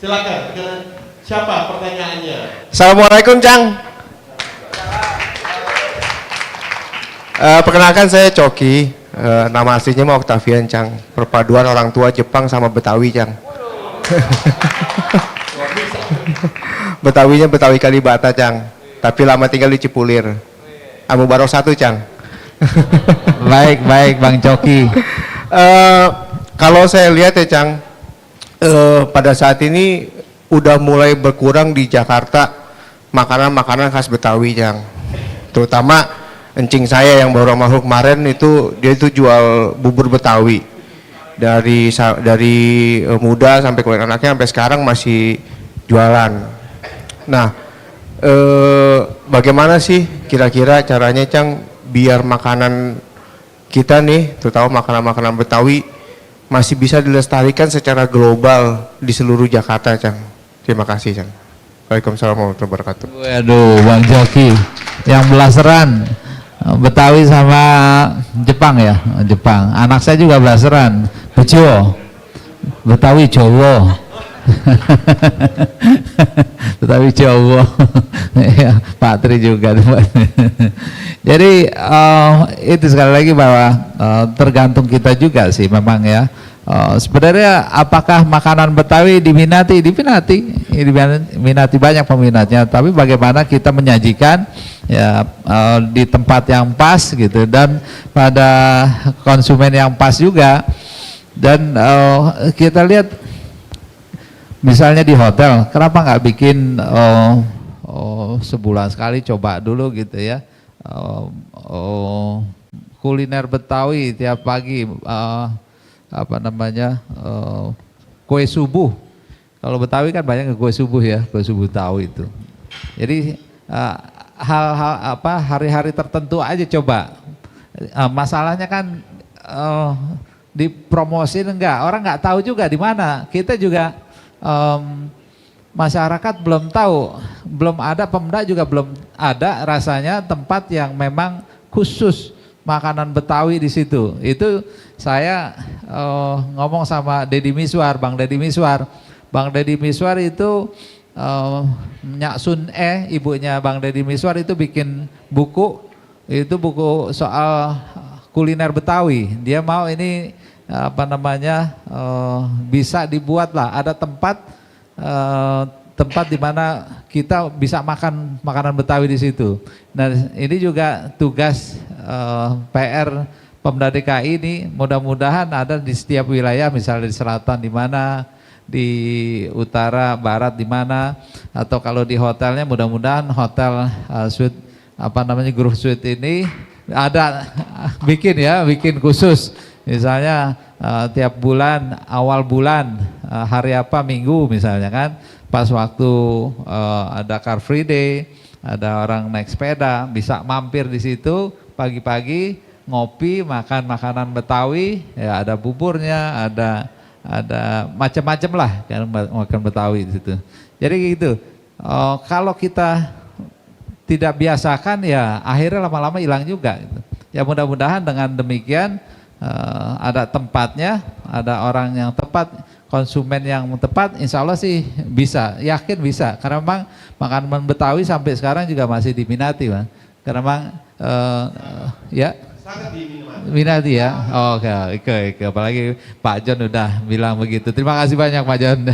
silakan. Siapa pertanyaannya? Assalamualaikum, Cang. Perkenalkan saya Coki, nama aslinya mau Octavian, Cang. Perpaduan orang tua Jepang sama Betawi, Cang. Betawinya Betawi Kalibata, Cang. Tapi lama tinggal di Cipulir. Amu Barok 1, Cang. Baik Bang Coki. Kalau saya lihat ya, Cang, pada saat ini udah mulai berkurang di Jakarta makanan-makanan khas Betawi, Cang. Terutama encing saya yang baru makhluk kemarin itu, dia itu jual bubur Betawi dari muda sampai keluarga anaknya sampai sekarang masih jualan. Nah, bagaimana sih kira-kira caranya, Cang, biar makanan kita nih, terutama makanan-makanan Betawi masih bisa dilestarikan secara global di seluruh Jakarta, Cang? Terima kasih, Cang. Waalaikumsalam warahmatullahi wabarakatuh. Waduh, Bang Joki yang belaseran Betawi sama Jepang ya, Jepang. Anak saya juga belaseran Bejo, Betawi Jowo. Betawi Jowo. Ya, Pak Tri juga. Jadi itu sekali lagi bahwa tergantung kita juga sih memang ya. Sebenarnya apakah makanan Betawi diminati banyak peminatnya, tapi bagaimana kita menyajikan ya di tempat yang pas gitu dan pada konsumen yang pas juga. Dan kita lihat misalnya di hotel, kenapa nggak bikin sebulan sekali coba dulu gitu ya, kuliner Betawi tiap pagi, kue subuh. Kalau Betawi kan banyak kue subuh ya, kue subuh Betawi itu. Jadi hal-hal hari-hari tertentu aja coba. Masalahnya kan dipromosin enggak, orang nggak tahu juga di mana. Kita juga masyarakat belum tahu, belum ada, Pemda juga belum ada rasanya tempat yang memang khusus makanan Betawi di situ. Itu saya ngomong sama Deddy Miswar, Bang Deddy Miswar. Bang Deddy Miswar itu Nyak Sun ibunya Bang Deddy Miswar itu bikin buku, itu buku soal kuliner Betawi. Dia mau ini bisa dibuat lah, ada tempat di mana kita bisa makan makanan Betawi di situ. Nah, ini juga tugas PR Pemda DKI ini, mudah-mudahan ada di setiap wilayah, misalnya di selatan di mana, di utara, barat di mana, atau kalau di hotelnya mudah-mudahan hotel suite Group Suite ini ada bikin khusus. Misalnya tiap bulan, awal bulan, hari apa, minggu misalnya kan, pas waktu ada Car Free Day, ada orang naik sepeda, bisa mampir di situ pagi-pagi, ngopi, makan makanan Betawi, ya ada buburnya, ada macam-macam lah kan, makan Betawi di situ. Jadi gitu, kalau kita tidak biasakan ya akhirnya lama-lama hilang juga gitu. Ya mudah-mudahan dengan demikian ada tempatnya, ada orang yang tepat, konsumen yang tepat, insya Allah sih bisa, yakin bisa, karena memang makanan Betawi sampai sekarang juga masih diminati, Bang. Karena memang ya Sangat diminati ya. Oke. Apalagi Pak John udah bilang begitu. Terima kasih banyak Pak John.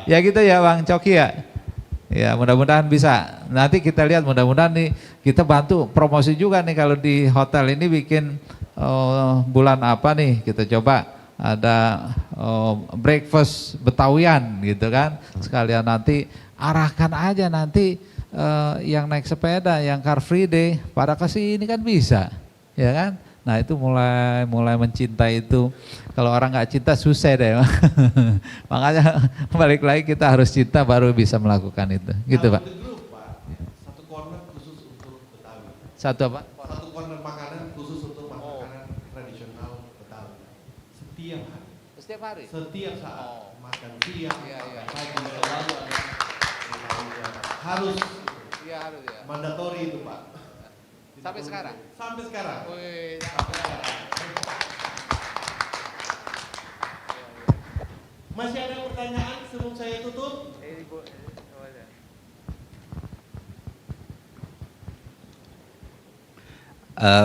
Ya gitu ya Bang Coki ya. Ya, mudah-mudahan bisa. Nanti kita lihat, mudah-mudahan nih kita bantu promosi juga nih kalau di hotel ini bikin bulan apa nih, kita coba ada breakfast Betawian gitu kan. Sekalian nanti arahkan aja nanti yang naik sepeda, yang car free day pada ke sini kan bisa. Ya kan? Nah, itu mulai mencintai itu. Kalau orang nggak cinta susah deh. Makanya balik lagi kita harus cinta baru bisa melakukan itu. Gitu, Pak. The Group, Pak, satu corner khusus untuk Betawi. Satu apa? Satu corner makanan khusus untuk makanan tradisional Betawi. Setiap hari. Setiap hari. Setiap saat makan siang, Iya, iya. makan pagi, selalu ada. Harus Iya harus ya. mandatori itu, Pak. Sampai sekarang. Sampai sekarang. Wih, Masih ada pertanyaan sebelum saya tutup?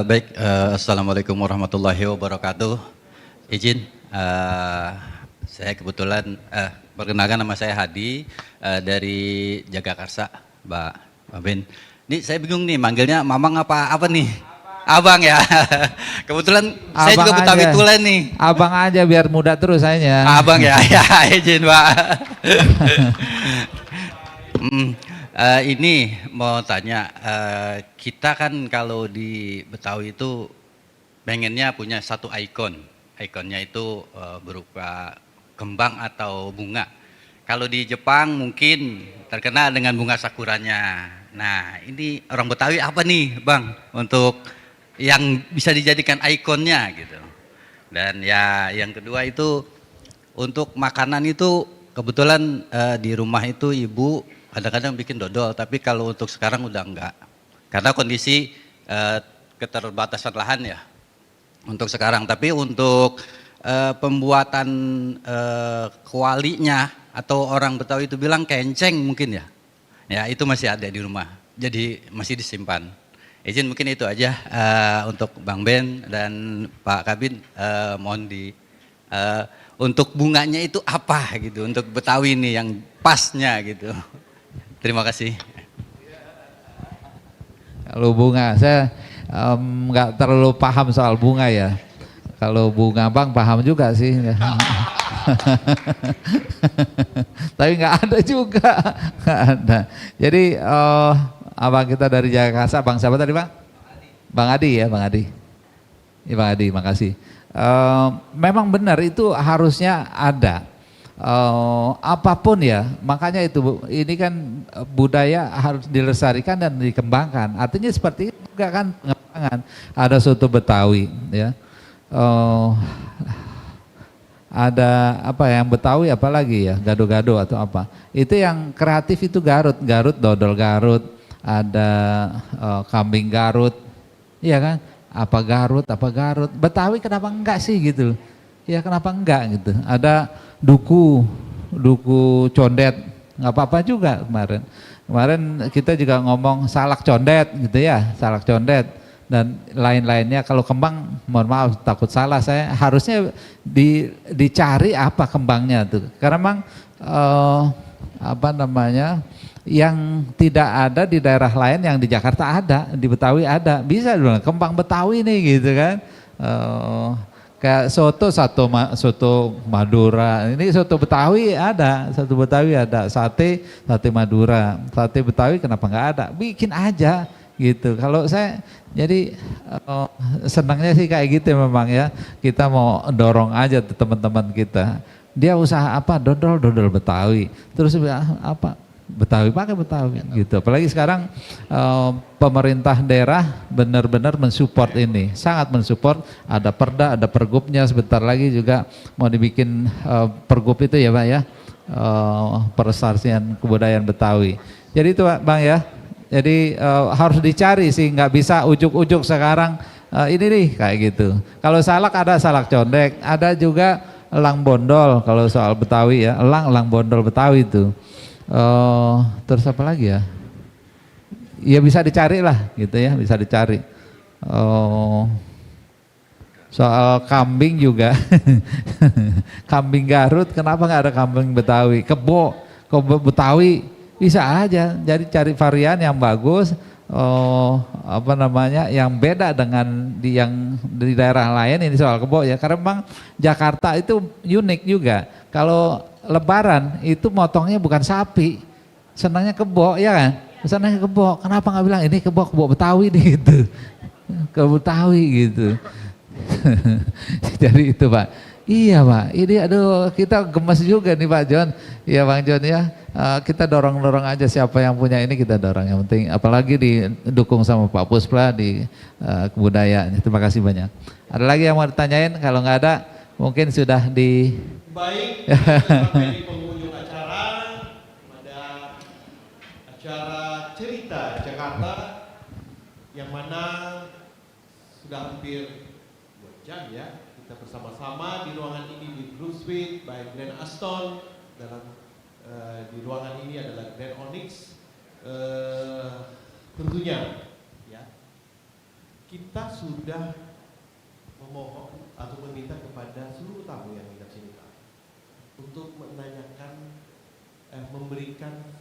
Baik, Assalamualaikum warahmatullahi wabarakatuh. Izin, saya kebetulan, perkenalkan nama saya Hadi dari Jagakarsa, Mbak Ben. Ini saya bingung nih, manggilnya Mamang apa nih? Abang ya. Kebetulan saya juga Betawi aja. Tulen nih. Abang aja biar muda terus sayanya. Abang ya, ya izin Pak. Ini mau tanya, kita kan kalau di Betawi itu pengennya punya satu ikon. Ikonnya itu berupa kembang atau bunga. Kalau di Jepang mungkin terkenal dengan bunga sakuranya. Nah, ini orang Betawi apa nih, Bang, untuk yang bisa dijadikan ikonnya gitu. Dan ya yang kedua itu untuk makanan itu kebetulan di rumah itu ibu kadang-kadang bikin dodol, tapi kalau untuk sekarang udah enggak. Karena kondisi keterbatasan lahan ya untuk sekarang. Tapi untuk pembuatan kualinya atau orang Betawi itu bilang kenceng mungkin ya. Ya itu masih ada di rumah, jadi masih disimpan. Izin mungkin itu aja untuk Bang Ben dan Pak Kabin, mohon untuk bunganya itu apa gitu, untuk Betawi ini yang pasnya gitu. Terima kasih. Kalau bunga, saya nggak terlalu paham soal bunga ya. Kalau bunga Bang paham juga sih. Tapi nggak ada juga, nggak ada. Jadi abang kita dari Jakarta, Bang siapa tadi Bang? Bang Adi ya, Bang Adi. Ya, Bang Adi, makasih. Memang benar itu harusnya ada. Apapun ya, makanya itu ini kan budaya harus dilestarikan dan dikembangkan. Artinya seperti itu juga kan pengembangan. Ada soto Betawi ya. Ada apa yang Betawi apalagi ya, gado-gado atau apa. Itu yang kreatif itu Garut, dodol Garut, ada kambing Garut. Iya kan? Apa Garut. Betawi kenapa enggak sih gitu? Ya kenapa enggak gitu. Ada duku condet, nggak apa-apa juga kemarin. Kemarin kita juga ngomong salak condet gitu ya, salak condet. Dan lain-lainnya. Kalau kembang, mohon maaf takut salah saya, harusnya dicari apa kembangnya tuh, karena memang apa namanya yang tidak ada di daerah lain yang di Jakarta ada, di Betawi ada, bisa dong kembang Betawi nih gitu kan. Kayak soto Madura, ini soto Betawi ada, sate Madura, sate Betawi kenapa nggak ada, bikin aja gitu. Kalau saya jadi senangnya sih kayak gitu memang ya, kita mau dorong aja teman-teman kita, dia usaha apa, dodol Betawi, terus apa Betawi pakai Betawi gitu. Apalagi sekarang pemerintah daerah benar-benar mensupport ini, sangat mensupport. Ada perda, ada pergubnya, sebentar lagi juga mau dibikin pergub itu ya Pak ya, pelestarian kebudayaan Betawi. Jadi itu Bang ya. Jadi harus dicari sih, nggak bisa ujuk-ujuk sekarang ini nih kayak gitu. Kalau salak ada salak condek, ada juga elang bondol kalau soal Betawi ya, elang bondol Betawi itu. Terus apa lagi ya? Ya bisa dicari lah gitu ya, bisa dicari. Soal kambing juga, kambing Garut, kenapa nggak ada kambing Betawi? Kebo Betawi. Bisa aja, jadi cari varian yang bagus, yang beda dengan yang di daerah lain. Ini soal kebo ya, karena memang Jakarta itu unik juga. Kalau Lebaran itu motongnya bukan sapi, senangnya kebo ya kan, senangnya kebo. Kenapa nggak bilang ini kebo Betawi nih gitu, kebo Betawi gitu. Jadi itu Pak. Iya Pak, ini aduh kita gemes juga nih Pak John. Iya Bang John ya, kita dorong-dorong aja siapa yang punya ini kita dorong. Yang penting apalagi didukung sama Pak Puspla di kebudayaan. Terima kasih banyak. Ada lagi yang mau ditanyain? Kalau nggak ada mungkin sudah di... Baik, sampai di penghujung acara, pada acara cerita Jakarta yang mana sudah hampir 2 jam ya. Kita bersama-sama di ruangan ini di Group Suite by Grand Aston. Di ruangan ini adalah Grand Onyx. Tentunya ya, kita sudah memohon atau meminta kepada seluruh tamu yang ada sini Pak, untuk menanyakan, memberikan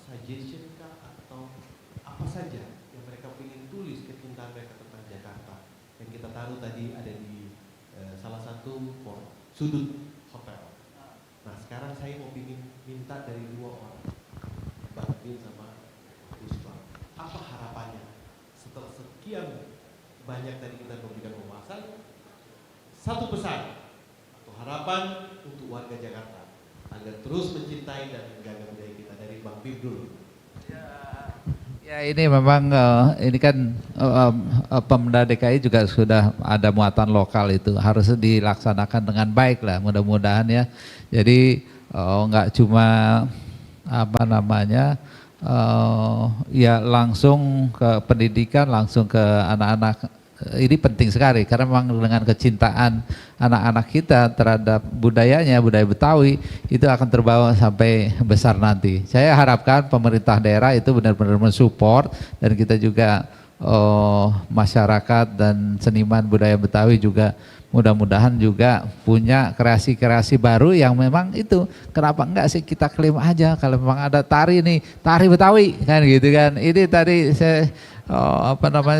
suggestion kah atau apa saja yang mereka ingin tulis kecintaan mereka tentang Jakarta yang kita taruh tadi ada di salah satu sudut hotel. Nah sekarang saya mau minta dari 2 orang, Bang Bin sama Puspa, apa harapannya setelah sekian banyak tadi kita memberikan pembahasan, satu pesan atau harapan untuk warga Jakarta agar terus mencintai dan menjaga budaya kita, dari Bang Bin dulu. Ya ini memang ini kan Pemda DKI juga sudah ada muatan lokal, itu harus dilaksanakan dengan baik lah mudah-mudahan ya. Jadi nggak cuma ya langsung ke pendidikan, langsung ke anak-anak. Ini penting sekali karena memang dengan kecintaan anak-anak kita terhadap budayanya, budaya Betawi itu akan terbawa sampai besar nanti. Saya harapkan pemerintah daerah itu benar-benar mensupport, dan kita juga masyarakat dan seniman budaya Betawi juga mudah-mudahan juga punya kreasi-kreasi baru yang memang itu, kenapa enggak sih kita klaim aja kalau memang ada tari nih, tari Betawi kan gitu kan. Ini tadi saya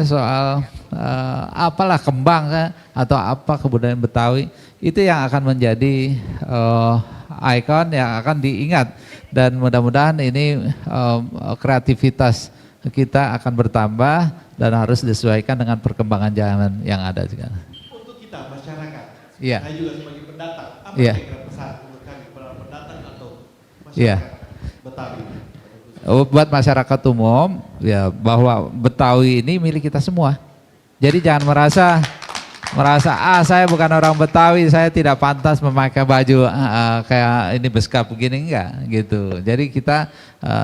soal apalah kembang kan, atau apa kebudayaan Betawi itu yang akan menjadi ikon yang akan diingat, dan mudah-mudahan ini kreativitas kita akan bertambah dan harus disesuaikan dengan perkembangan zaman yang ada juga. Untuk kita masyarakat, Iya. saya juga sebagai pendatang, apa Iya. kira-kira pesan untuk kami para pendatang atau Iya. masyarakat Betawi? Buat masyarakat umum ya, bahwa Betawi ini milik kita semua. Jadi jangan merasa saya bukan orang Betawi, saya tidak pantas memakai baju kayak ini beskap begini, enggak gitu. Jadi kita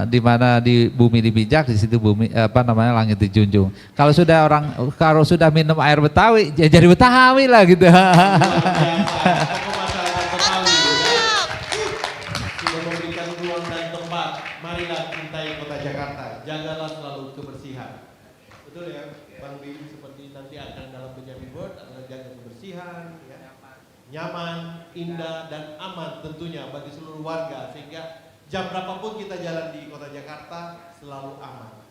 di mana di bumi dibijak, di situ bumi langit dijunjung. Kalau sudah minum air Betawi ya jadi Betawi lah gitu. Sudah memberikan ruang dan tempat, marilah cintai kota Jakarta, jagalah selalu kebersihan. Betul ya Bang Bin, seperti nanti akan dalam penjamin board adalah jaga kebersihan ya, nyaman, indah dan aman tentunya bagi seluruh warga, sehingga jam berapapun kita jalan di kota Jakarta selalu aman.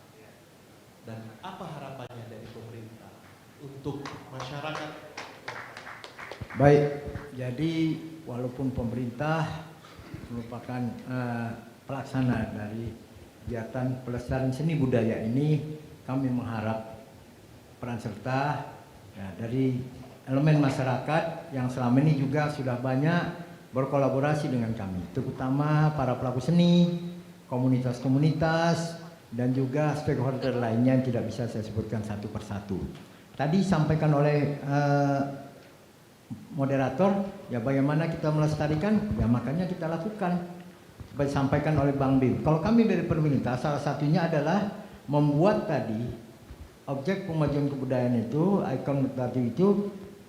Dan apa harapannya dari pemerintah untuk masyarakat? Baik, jadi walaupun pemerintah merupakan pelaksana dari kegiatan pelestarian seni budaya ini, kami mengharap peran serta dari elemen masyarakat yang selama ini juga sudah banyak berkolaborasi dengan kami, terutama para pelaku seni, komunitas-komunitas, dan juga stakeholder lainnya yang tidak bisa saya sebutkan satu persatu. Tadi disampaikan oleh moderator, ya bagaimana kita melestarikan, ya makanya kita lakukan. Seperti disampaikan oleh Bang Bim. Kalau kami dari pemerintah, salah satunya adalah membuat tadi objek pemajuan kebudayaan itu, ikon Betawi itu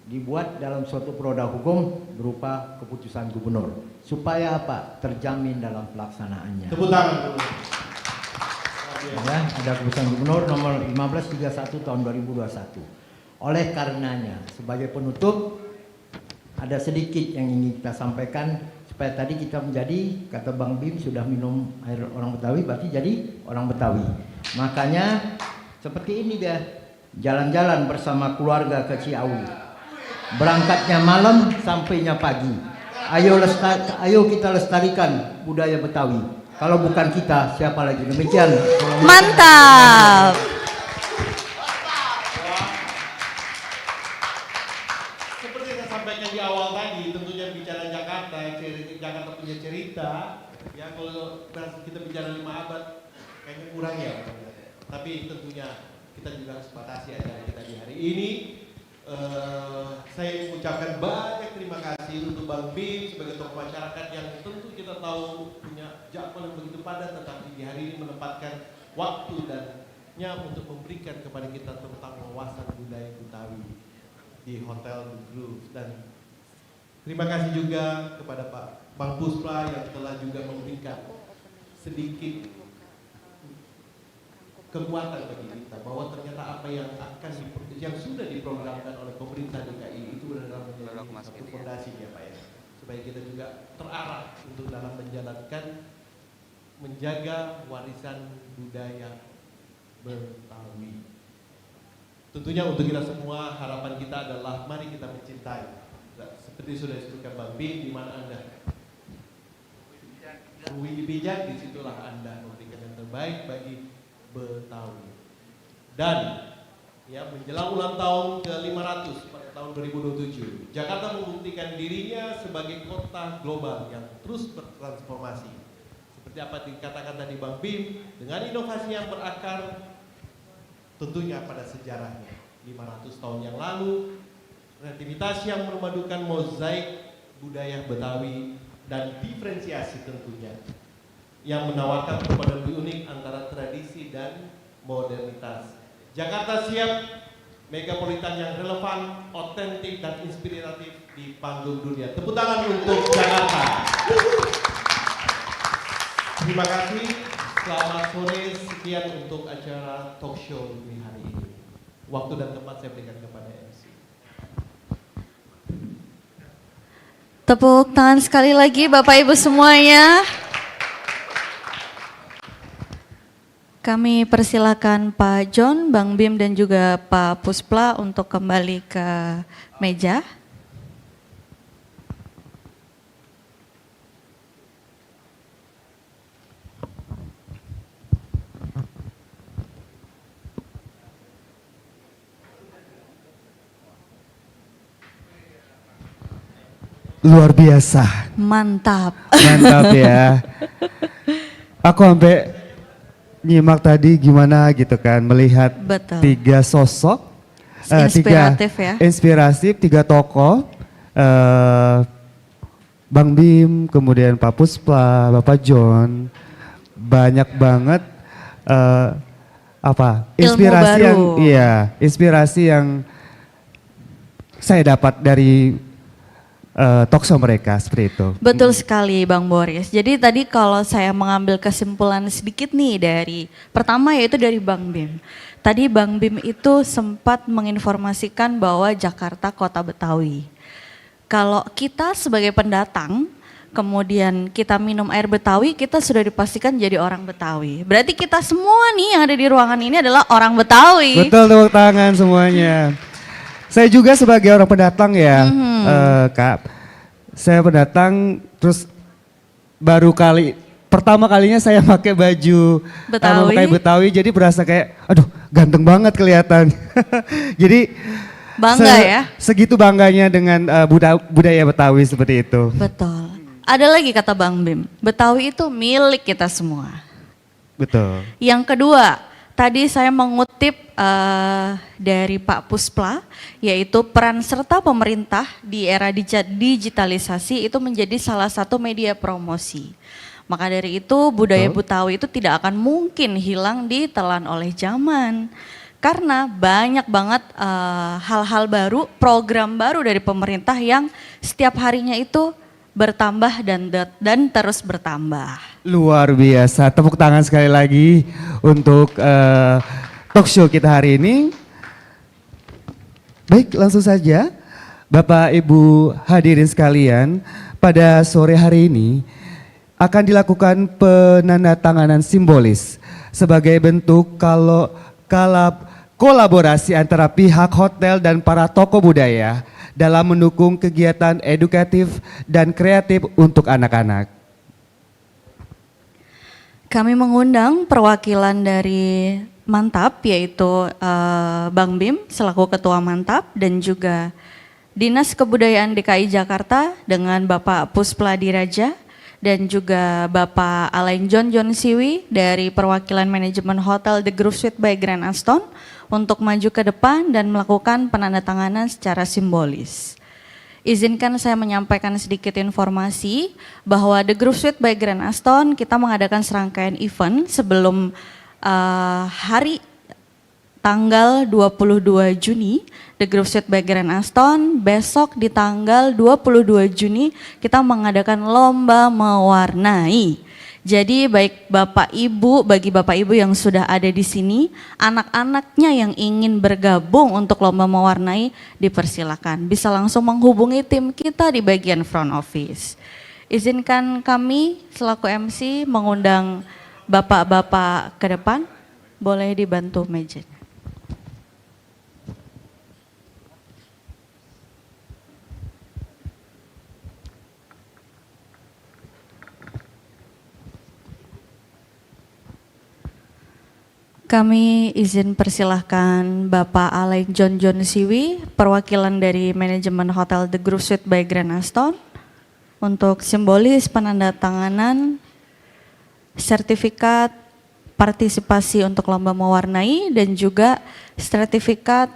dibuat dalam suatu produk hukum berupa keputusan gubernur. Supaya apa? Terjamin dalam pelaksanaannya. Tepuk tangan dulu. Ya, ada keputusan gubernur nomor 1531 tahun 2021. Oleh karenanya, sebagai penutup, ada sedikit yang ingin kita sampaikan supaya tadi kita menjadi, kata Bang Bim sudah minum air orang Betawi, berarti jadi orang Betawi. Makanya seperti ini dia, jalan-jalan bersama keluarga ke Ciawi. Berangkatnya malam, sampainya pagi. Ayo kita lestarikan budaya Betawi. Kalau bukan kita, siapa lagi? Demikian. Mantap. Seperti saya sampaikan di awal tadi, tentunya bicara Jakarta, Jakarta punya cerita. Ya kalau kita bicara 5 abad, kayaknya kurang ya. Tapi tentunya kita juga harus batasi acara kita di hari ini. Saya mengucapkan banyak terima kasih untuk Bang Bim sebagai tokoh masyarakat yang tentu kita tahu punya jadwal yang begitu padat, tetapi di hari ini menempatkan waktu dannya untuk memberikan kepada kita tentang wawasan budaya Betawi di Hotel The Groove. Dan terima kasih juga kepada Pak Bang Puspa yang telah juga memberikan sedikit kekuatan bagi kita bahwa ternyata apa yang sudah diprogramkan oleh pemerintah DKI itu benar-benar menjadi satu fondasi ya Pak ya, supaya kita juga terarah untuk dalam menjaga warisan budaya Betawi. Tentunya untuk kita semua harapan kita adalah mari kita mencintai. Seperti sudah disebutkan Bang Bim, di mana Anda bijak, disitulah Anda memberikan yang terbaik bagi Betawi. Dan ya menjelang ulang tahun ke-500 pada tahun 2027, Jakarta membuktikan dirinya sebagai kota global yang terus bertransformasi. Seperti apa dikatakan tadi Bang Bim, dengan inovasi yang berakar tentunya pada sejarahnya 500 tahun yang lalu, kreativitas yang memadukan mozaik budaya Betawi dan diferensiasi tentunya yang menawarkan perbedaan unik antara tradisi dan modernitas. Jakarta siap megapolitan yang relevan, otentik dan inspiratif di panggung dunia. Tepuk tangan untuk Jakarta. Terima kasih. Selamat sore. Sekian untuk acara talk show di hari ini. Waktu dan tempat saya berikan kepada MC. Tepuk tangan sekali lagi Bapak Ibu semuanya. Kami persilakan Pak John, Bang Bim dan juga Pak Puspla untuk kembali ke meja. Luar biasa. Mantap. Mantap ya. Aku sampai nyimak tadi gimana gitu kan, melihat Betul. 3 sosok, Inspiratif ya. inspiratif, 3 tokoh, Bang Bim, kemudian Pak Puspa, Bapak John, banyak banget inspirasi yang, baru. iya, inspirasi yang saya dapat dari talkshow mereka seperti itu. Betul sekali Bang Boris. Jadi tadi kalau saya mengambil kesimpulan sedikit nih dari pertama yaitu dari Bang Bim. Tadi Bang Bim itu sempat menginformasikan bahwa Jakarta kota Betawi. Kalau kita sebagai pendatang kemudian kita minum air Betawi, kita sudah dipastikan jadi orang Betawi. Berarti kita semua nih yang ada di ruangan ini adalah orang Betawi. Betul, tepuk tangan semuanya. Saya juga sebagai orang pendatang ya, Kak. Saya pendatang, terus pertama kalinya saya pakai baju Betawi, jadi berasa kayak, aduh ganteng banget kelihatan. Jadi Bangga ya? Segitu bangganya dengan budaya Betawi seperti itu. Betul. Ada lagi kata Bang Bim, Betawi itu milik kita semua. Betul. Yang kedua, tadi saya mengutip dari Pak Puspla, yaitu peran serta pemerintah di era digitalisasi itu menjadi salah satu media promosi. Maka dari itu budaya Betawi itu tidak akan mungkin hilang ditelan oleh zaman. Karena banyak banget hal-hal baru, program baru dari pemerintah yang setiap harinya itu bertambah dan terus bertambah. Luar biasa, tepuk tangan sekali lagi untuk talk show kita hari ini. Baik, langsung saja Bapak Ibu hadirin sekalian, pada sore hari ini akan dilakukan penandatanganan simbolis sebagai bentuk kolaborasi antara pihak hotel dan para tokoh budaya dalam mendukung kegiatan edukatif dan kreatif untuk anak-anak. Kami mengundang perwakilan dari Mantap, yaitu Bang Bim selaku Ketua Mantap, dan juga Dinas Kebudayaan DKI Jakarta dengan Bapak Puspladi Raja, dan juga Bapak Alain John Siwi dari perwakilan manajemen Hotel The Groove Suite by Grand Aston untuk maju ke depan dan melakukan penandatanganan secara simbolis. Izinkan saya menyampaikan sedikit informasi bahwa The Groove Suite by Grand Aston kita mengadakan serangkaian event sebelum hari tanggal 22 Juni. The Groove Suite by Grand Aston besok di tanggal 22 Juni kita mengadakan lomba mewarnai. Jadi bagi Bapak Ibu yang sudah ada di sini, anak-anaknya yang ingin bergabung untuk lomba mewarnai dipersilakan. Bisa langsung menghubungi tim kita di bagian front office. Izinkan kami selaku MC mengundang Bapak-bapak ke depan, boleh dibantu mejanya. Kami izin persilahkan Bapak Alain John Siwi, perwakilan dari manajemen Hotel The Groove Suite by Grand Aston, untuk simbolis penandatanganan sertifikat partisipasi untuk lomba mewarnai dan juga sertifikat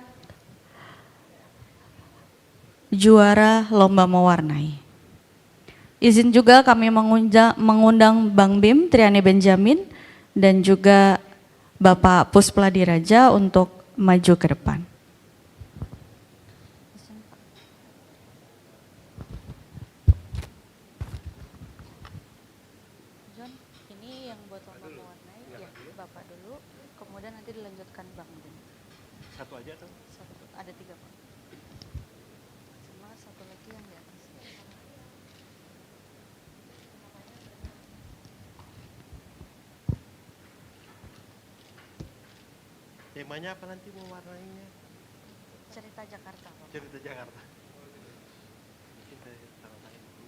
juara lomba mewarnai. Izin juga kami mengundang Bang Bim Triani Benjamin dan juga Bapak Puspladi Raja untuk maju ke depan. John, ini yang buat lomba mewarnai, ya Bapak dulu, kemudian nanti dilanjutkan Bang Bim. Satu aja tuh? Satu, ada 3 Pak. Sama satu lagi yang di atas. Temanya apa nanti mewarnainya? Cerita Jakarta, Pak. Cerita Jakarta. Kita tanda tangan dulu.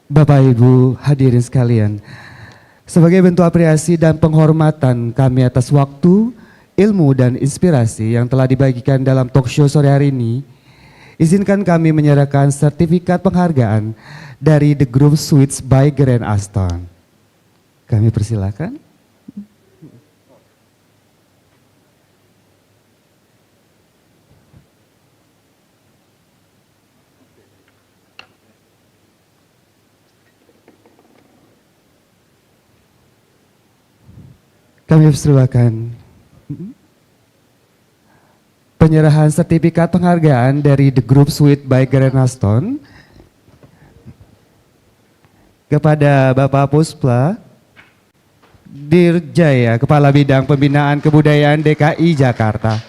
Bapak Ibu hadirin sekalian, sebagai bentuk apresiasi dan penghormatan kami atas waktu, ilmu dan inspirasi yang telah dibagikan dalam talk show sore hari ini, izinkan kami menyerahkan sertifikat penghargaan dari The Groove Suites by Grand Aston. Kami persilakan. Kami persilakan penyerahan sertifikat penghargaan dari The Groove Suite by Grand Aston kepada Bapak Puspla Dirjaya, Kepala Bidang Pembinaan Kebudayaan DKI Jakarta.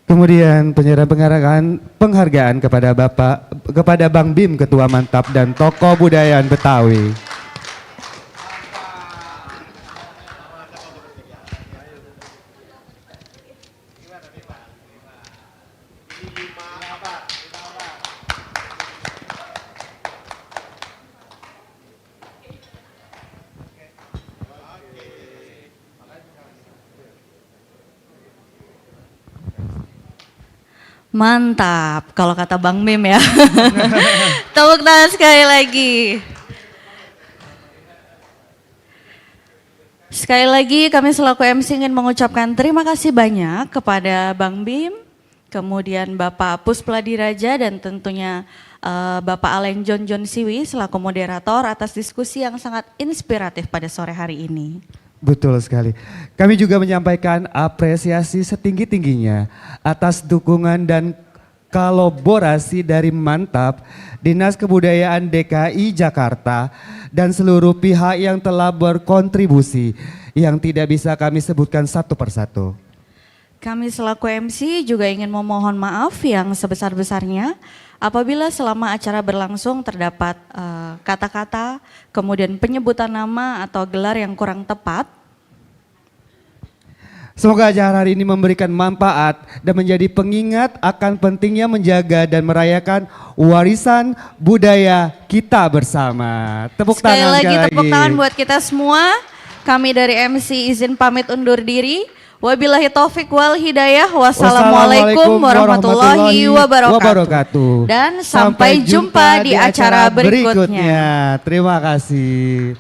Kemudian penghargaan kepada Bang Bim, Ketua Mantap dan Tokoh Budayaan Betawi. Mantap, kalau kata Bang Bim ya. Tepuk tangan sekali lagi. Sekali lagi kami selaku MC ingin mengucapkan terima kasih banyak kepada Bang Bim, kemudian Bapak Puspeladiraja dan tentunya Bapak Alen John Siwi selaku moderator atas diskusi yang sangat inspiratif pada sore hari ini. Betul sekali. Kami juga menyampaikan apresiasi setinggi-tingginya atas dukungan dan kolaborasi dari Mantap, Dinas Kebudayaan DKI Jakarta, dan seluruh pihak yang telah berkontribusi yang tidak bisa kami sebutkan satu persatu. Kami selaku MC juga ingin memohon maaf yang sebesar-besarnya apabila selama acara berlangsung terdapat kata-kata, kemudian penyebutan nama atau gelar yang kurang tepat. Semoga acara hari ini memberikan manfaat dan menjadi pengingat akan pentingnya menjaga dan merayakan warisan budaya kita bersama. Tepuk tangan sekali lagi. Tepuk tangan buat kita semua. Kami dari MC izin pamit undur diri. Wabillahi taufik wal hidayah. Wassalamualaikum warahmatullahi wabarakatuh. Dan sampai jumpa di acara berikutnya. Terima kasih.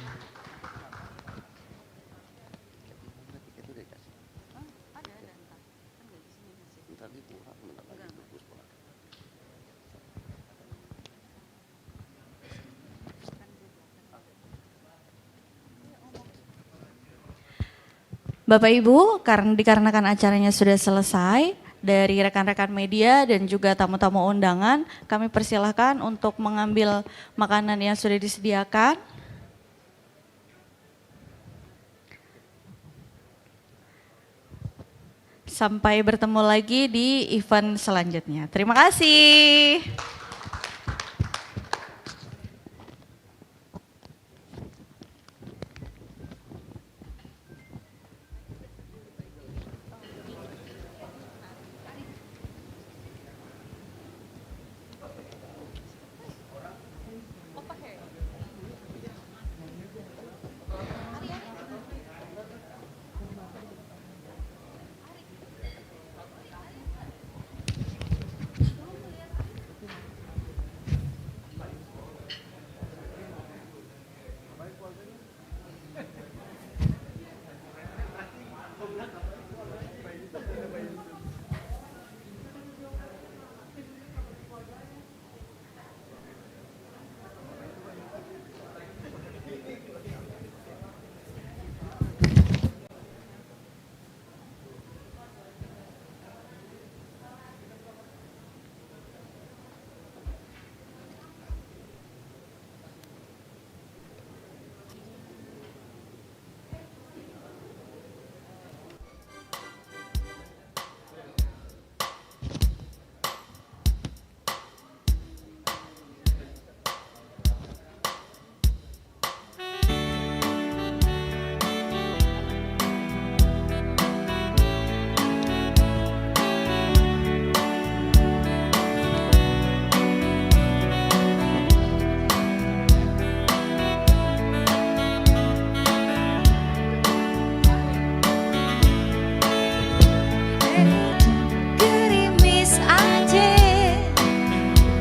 Bapak Ibu, dikarenakan acaranya sudah selesai, dari rekan-rekan media dan juga tamu-tamu undangan, kami persilahkan untuk mengambil makanan yang sudah disediakan. Sampai bertemu lagi di event selanjutnya. Terima kasih.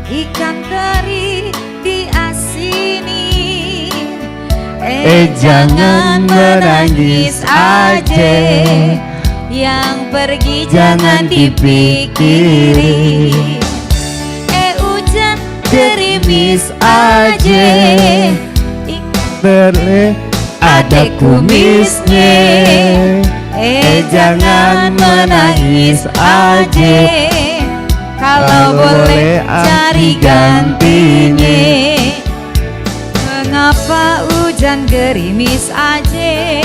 ikan teri diasini. Jangan menangis aja, yang pergi jangan dipikiri. Hujan gerimis aja, ada kumisnya. Jangan menangis aja, kalau boleh cari gantinya. Mengapa hujan hujan gerimis aja,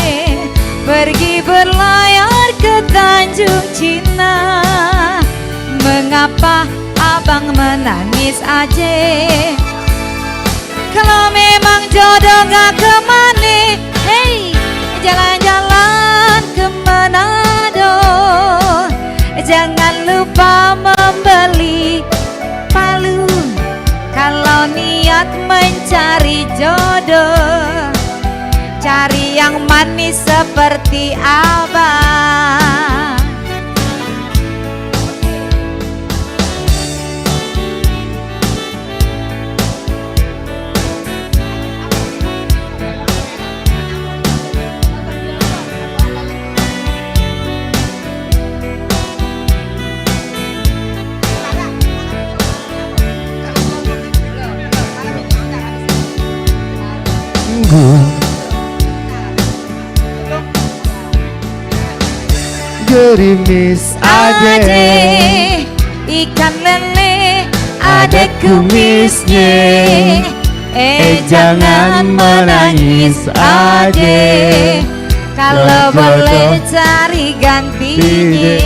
pergi berlayar ke Tanjung Cina. Mengapa abang menangis aja? Kalau memang jodoh gak kemana, hey, jalan-jalan ke Manado. Jangan lupa membeli palu kalau niat mencari jodoh. Cari yang manis seperti abang. Gerimis ade, ikan lele ada kumisnya. Jangan menangis ade, kalau boleh cari gantinya.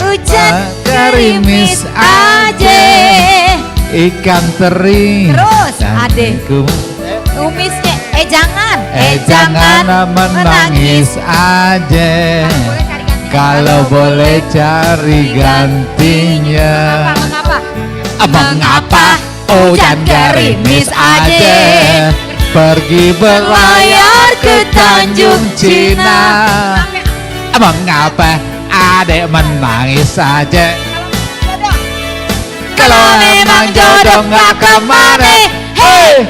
Hujan gerimis aja, Ikan teri. terus ade kumisnya. Jangan menangis aja. Kalau boleh cari gantinya. Mengapa hujan gerimis aja, pergi berlayar ke Tanjung Cina. Mengapa adek menangis aja? Kalau memang jodoh gak kemana, hey,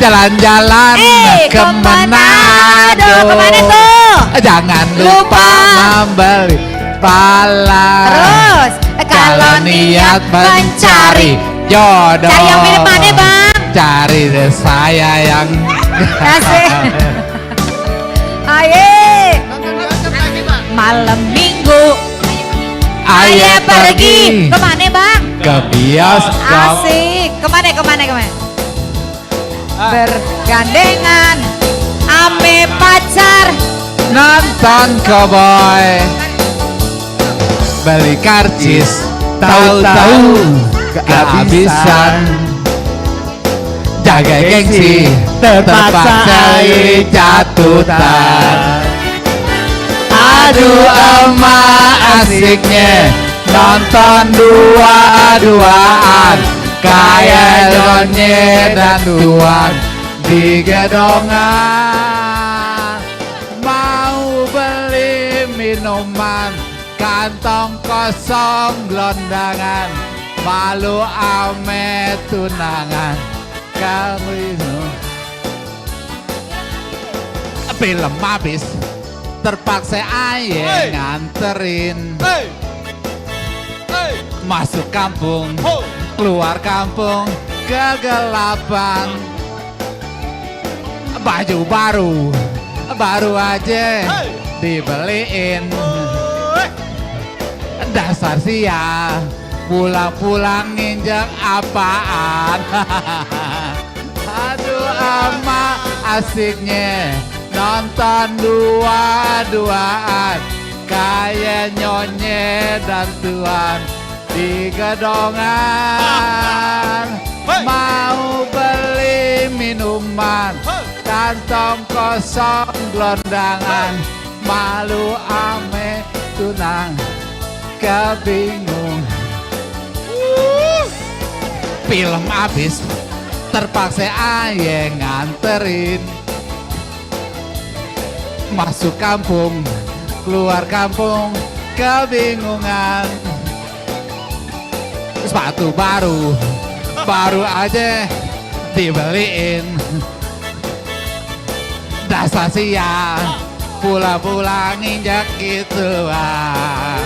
jalan-jalan ke Manado. Kemana tuh? Jangan lupa membeli pala. Terus Kalau niat mencari jodoh, cari yang mirip mana bang? Cari deh saya yang Kasih. Ayo. Malam minggu ayo pergi. Kemana bang? ke bioskop. Asik. Kemana? Bergandengan ame pacar. Nonton cowboy, beli karcis, tahu-tahu kehabisan. Jaga gengsi, terpaksa jatutan. Aduh emak asiknya nonton dua-duaan, kayak Donye dan Tuan di gedongan. Mau beli minuman, kantong kosong gelondangan, malu ame tunangan. Kamu film habis, terpaksa aye nganterin. Masuk kampung, keluar kampung, kegelapan. Baju baru aja dibeliin. Dasar sia, pulang-pulang nginjek apaan. Aduh ama asiknya nonton dua-duaan, kayak Nyonye dan Tuan di gedongan. Mau beli minuman, kantong kosong gelondangan, malu ame tunang kebingung. Film habis, terpaksa aye nganterin. Masuk kampung, keluar kampung, kebingungan. Sepatu baru aja dibeliin. Dasar sia, pulang-pulang nginjak gituan.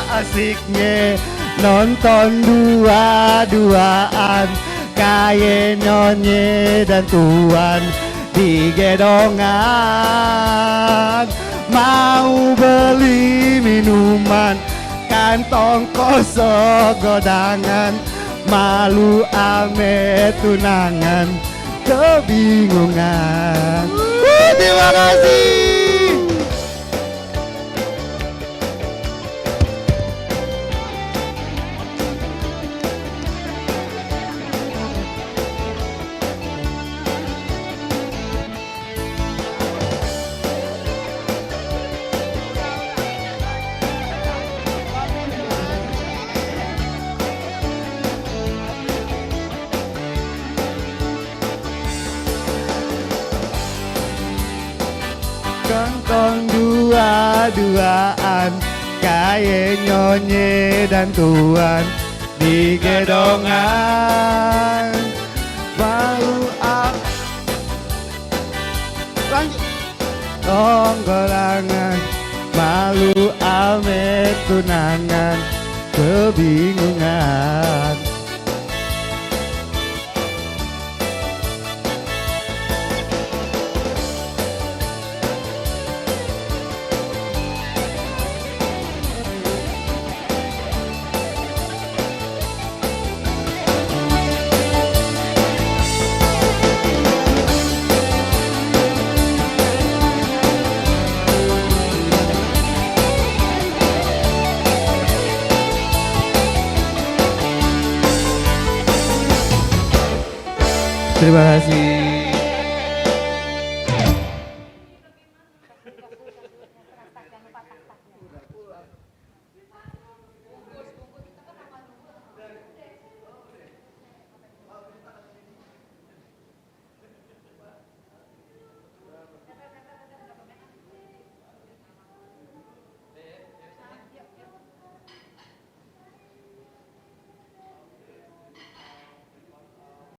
Asiknya nonton dua-duaan, kayak Nyonye dan Tuan di gedongan. Mau beli minuman, kantong kosong godangan, malu ame tunangan kebingungan. Terima kasih. Kongkong dua-duaan, kaye nyonye dan tuan di gedongan. Baru lanjut. Tonggolangan, malu ame tunangan kebingungan. Terima kasih.